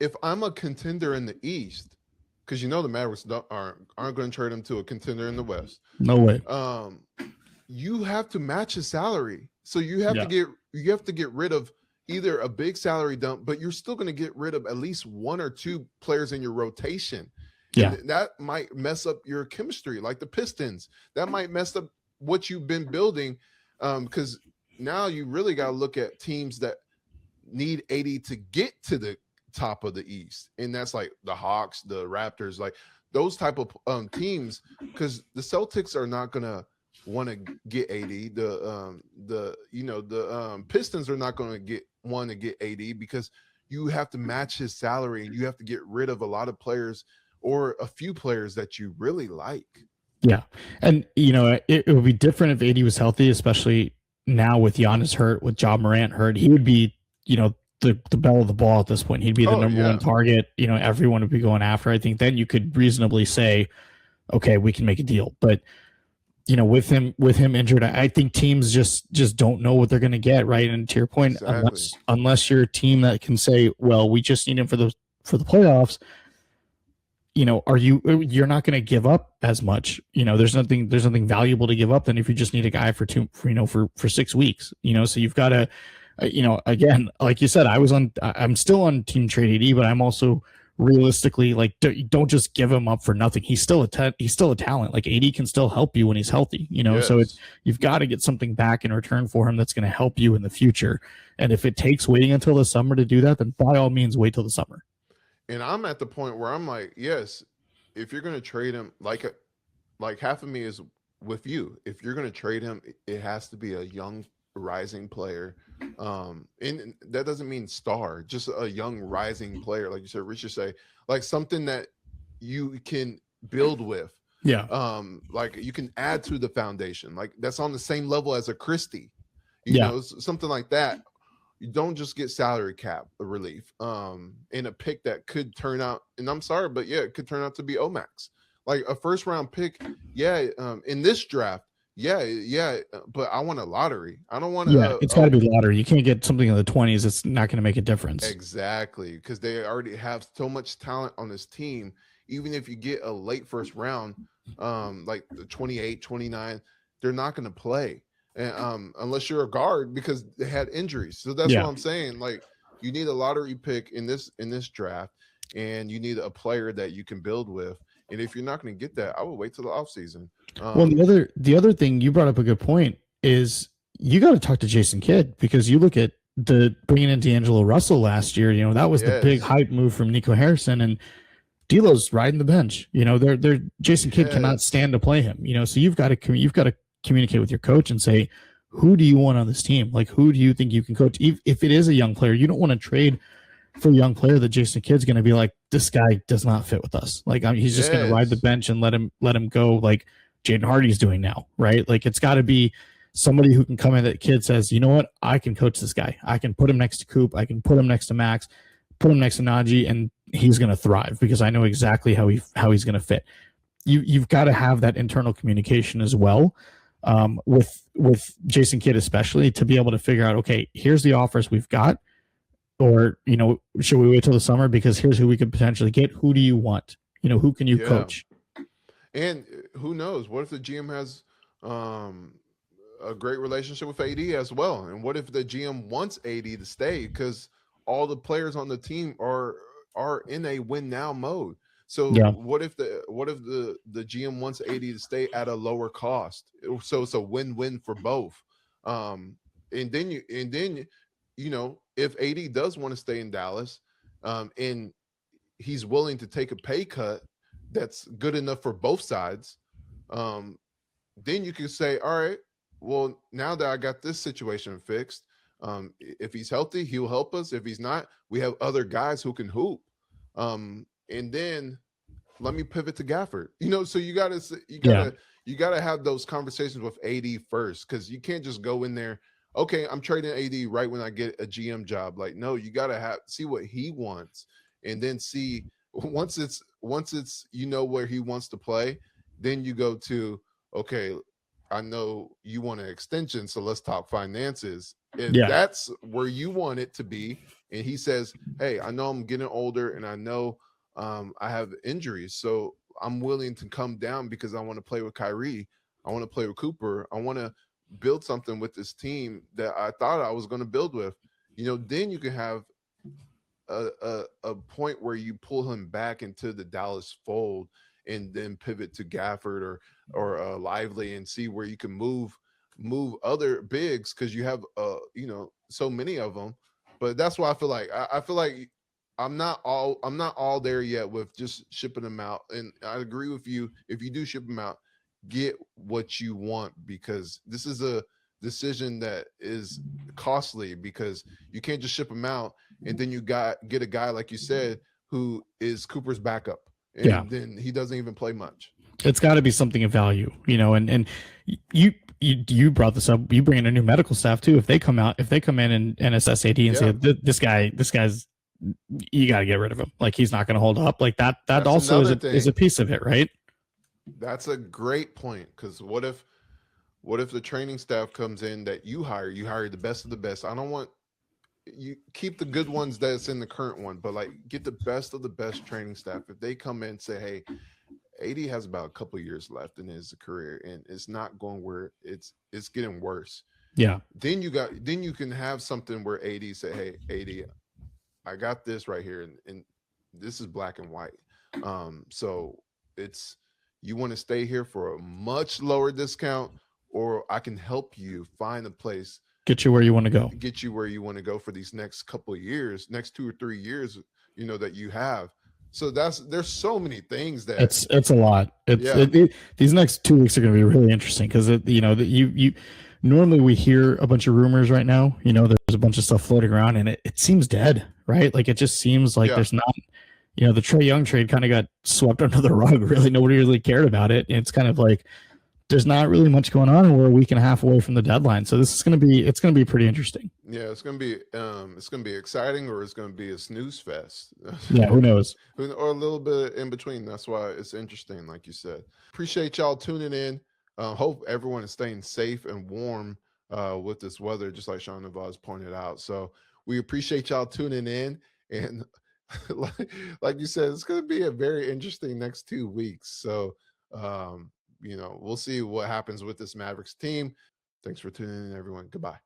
If I'm a contender in the East, because the Mavericks aren't going to trade him to a contender in the West. No way. You have to match his salary, so you have to get rid of either a big salary dump, but you're still going to get rid of at least one or two players in your rotation. Yeah, and that might mess up your chemistry, like the Pistons. That might mess up what you've been building, because now you really got to look at teams that need AD to get to the top of the East, and that's like the Hawks, the Raptors, like those type of teams, because the Celtics are not going to want to get AD. The Pistons are not going to want to get AD because you have to match his salary and you have to get rid of a lot of players or a few players that you really like. Yeah. And, it would be different if AD was healthy, especially now with Giannis hurt, with Ja Morant hurt. He would be, the bell of the ball at this point. He'd be the number one target. Everyone would be going after. I think then you could reasonably say, okay, we can make a deal. But, with him injured, I think teams just don't know what they're going to get, right? And to your point, exactly. unless you're a team that can say, well, we just need him for the playoffs, you're not going to give up as much. There's nothing valuable to give up than if you just need a guy for 6 weeks. So you've got to, again, like you said, I'm still on team trade AD, but I'm also realistically like, don't just give him up for nothing. He's still a talent. Like AD can still help you when he's healthy. Yes. So you've got to get something back in return for him that's going to help you in the future. And if it takes waiting until the summer to do that, then by all means wait till the summer. And I'm at the point where I'm like, yes, if you're going to trade him, like half of me is with you. If you're going to trade him, it has to be a young rising player. And that doesn't mean star, just a young rising player. Like you said, Richard say, like something that you can build with. Yeah. Like you can add to the foundation. Like that's on the same level as a Christie, something like that. You don't just get salary cap relief in a pick that could turn out, and I'm sorry, but it could turn out to be Omax. Like a first round pick, in this draft, but I want a lottery. I don't want to. Yeah, it's got to be lottery. You can't get something in the 20s. It's not going to make a difference. Exactly, because they already have so much talent on this team. Even if you get a late first round, like the 28, 29, they're not going to play. And unless you're a guard because they had injuries. So that's what I'm saying. Like you need a lottery pick in this draft, and you need a player that you can build with. And if you're not going to get that, I would wait till the offseason. Well, the other thing you brought up a good point is you got to talk to Jason Kidd, because you look at the bringing in D'Angelo Russell last year. That was the big hype move from Nico Harrison, and D'Lo's riding the bench. They're Jason Kidd cannot stand to play him. So you've got to communicate with your coach and say, who do you want on this team? Like, who do you think you can coach? If it is a young player, you don't want to trade for a young player that Jason Kidd's going to be like, this guy does not fit with us. Like, he's just going to ride the bench and let him go like Jaden Hardy's doing now, right? Like, it's got to be somebody who can come in that Kidd says, you know what, I can coach this guy. I can put him next to Coop. I can put him next to Max, put him next to Naji, and he's going to thrive because I know exactly how he's going to fit. You've got to have that internal communication as well. With Jason Kidd especially, to be able to figure out, okay, here's the offers we've got, or should we wait till the summer because here's who we could potentially get. Who do you want? Who can you coach? And who knows? What if the GM has a great relationship with AD as well? And what if the GM wants AD to stay? Because all the players on the team are in a win now mode. So Yeah. what if the GM wants AD to stay at a lower cost? So it's a win-win for both. And then you know, if AD does want to stay in Dallas, and he's willing to take a pay cut that's good enough for both sides, um, then you can say, all right, well, now that I got this situation fixed, if he's healthy, he'll help us. If he's not, we have other guys who can hoop. And then let me pivot to Gafford. You know, so Yeah. you gotta have those conversations with AD first, because you can't just go in there. Okay, I'm trading AD right when I get a GM job. Like, no, you gotta see what he wants, and then see once it's you know where he wants to play, then you go to, okay, I know you want an extension, so let's talk finances. If Yeah. that's where you want it to be, and he says, hey, I know I'm getting older, and I know I have injuries, so I'm willing to come down because I want to play with Kyrie. I want to play with Cooper. I want to build something with this team that I thought I was going to build with. You know, then you can have a point where you pull him back into the Dallas fold, and then pivot to Gafford or Lively, and see where you can move other bigs, because you have you know, so many of them. But that's why I feel like I'm not all there yet with just shipping them out. And I agree with you. If you do ship them out, get what you want, because this is a decision that is costly, because you can't just ship them out and then get a guy, like you said, who is Cooper's backup, Yeah. and then he doesn't even play much. It's got to be something of value, you know, and you brought this up. You bring in a new medical staff too. If they come in and assess AD and say this guy's, you got to get rid of him. Like, he's not going to hold up. Like that That's also is a piece of it, right? That's a great point, because what if the training staff comes in that you hire the best of the best? I don't want you keep the good ones that's in the current one, but like, get the best of the best training staff. If they come in and say, hey, AD has about a couple of years left in his career and it's not going where it's getting worse. Yeah. Then you can have something where AD say, hey, AD, I got this right here, and this is black and white. So it's, you want to stay here for a much lower discount, or I can help you find a place, get you where you want to go for these next couple of years, next 2 or 3 years, you know, that you have. So there's so many things that it's a lot. These next 2 weeks are going to be really interesting, because you know that you normally we hear a bunch of rumors right now. You know, there's a bunch of stuff floating around, and it seems dead, right? Like, it just seems like there's not. You know, the Trae Young trade kind of got swept under the rug. Really, nobody really cared about it. And it's kind of like there's not really much going on, and we're a week and a half away from the deadline. So this is going to be pretty interesting. Yeah, it's gonna be exciting, or it's gonna be a snooze fest. Yeah, who knows? Or a little bit in between. That's why it's interesting, like you said. Appreciate y'all tuning in. Hope everyone is staying safe and warm with this weather, just like Shahnavaz pointed out. So we appreciate y'all tuning in, and like you said, it's gonna be a very interesting next 2 weeks. So you know, we'll see what happens with this Mavericks team. Thanks for tuning in, everyone. Goodbye.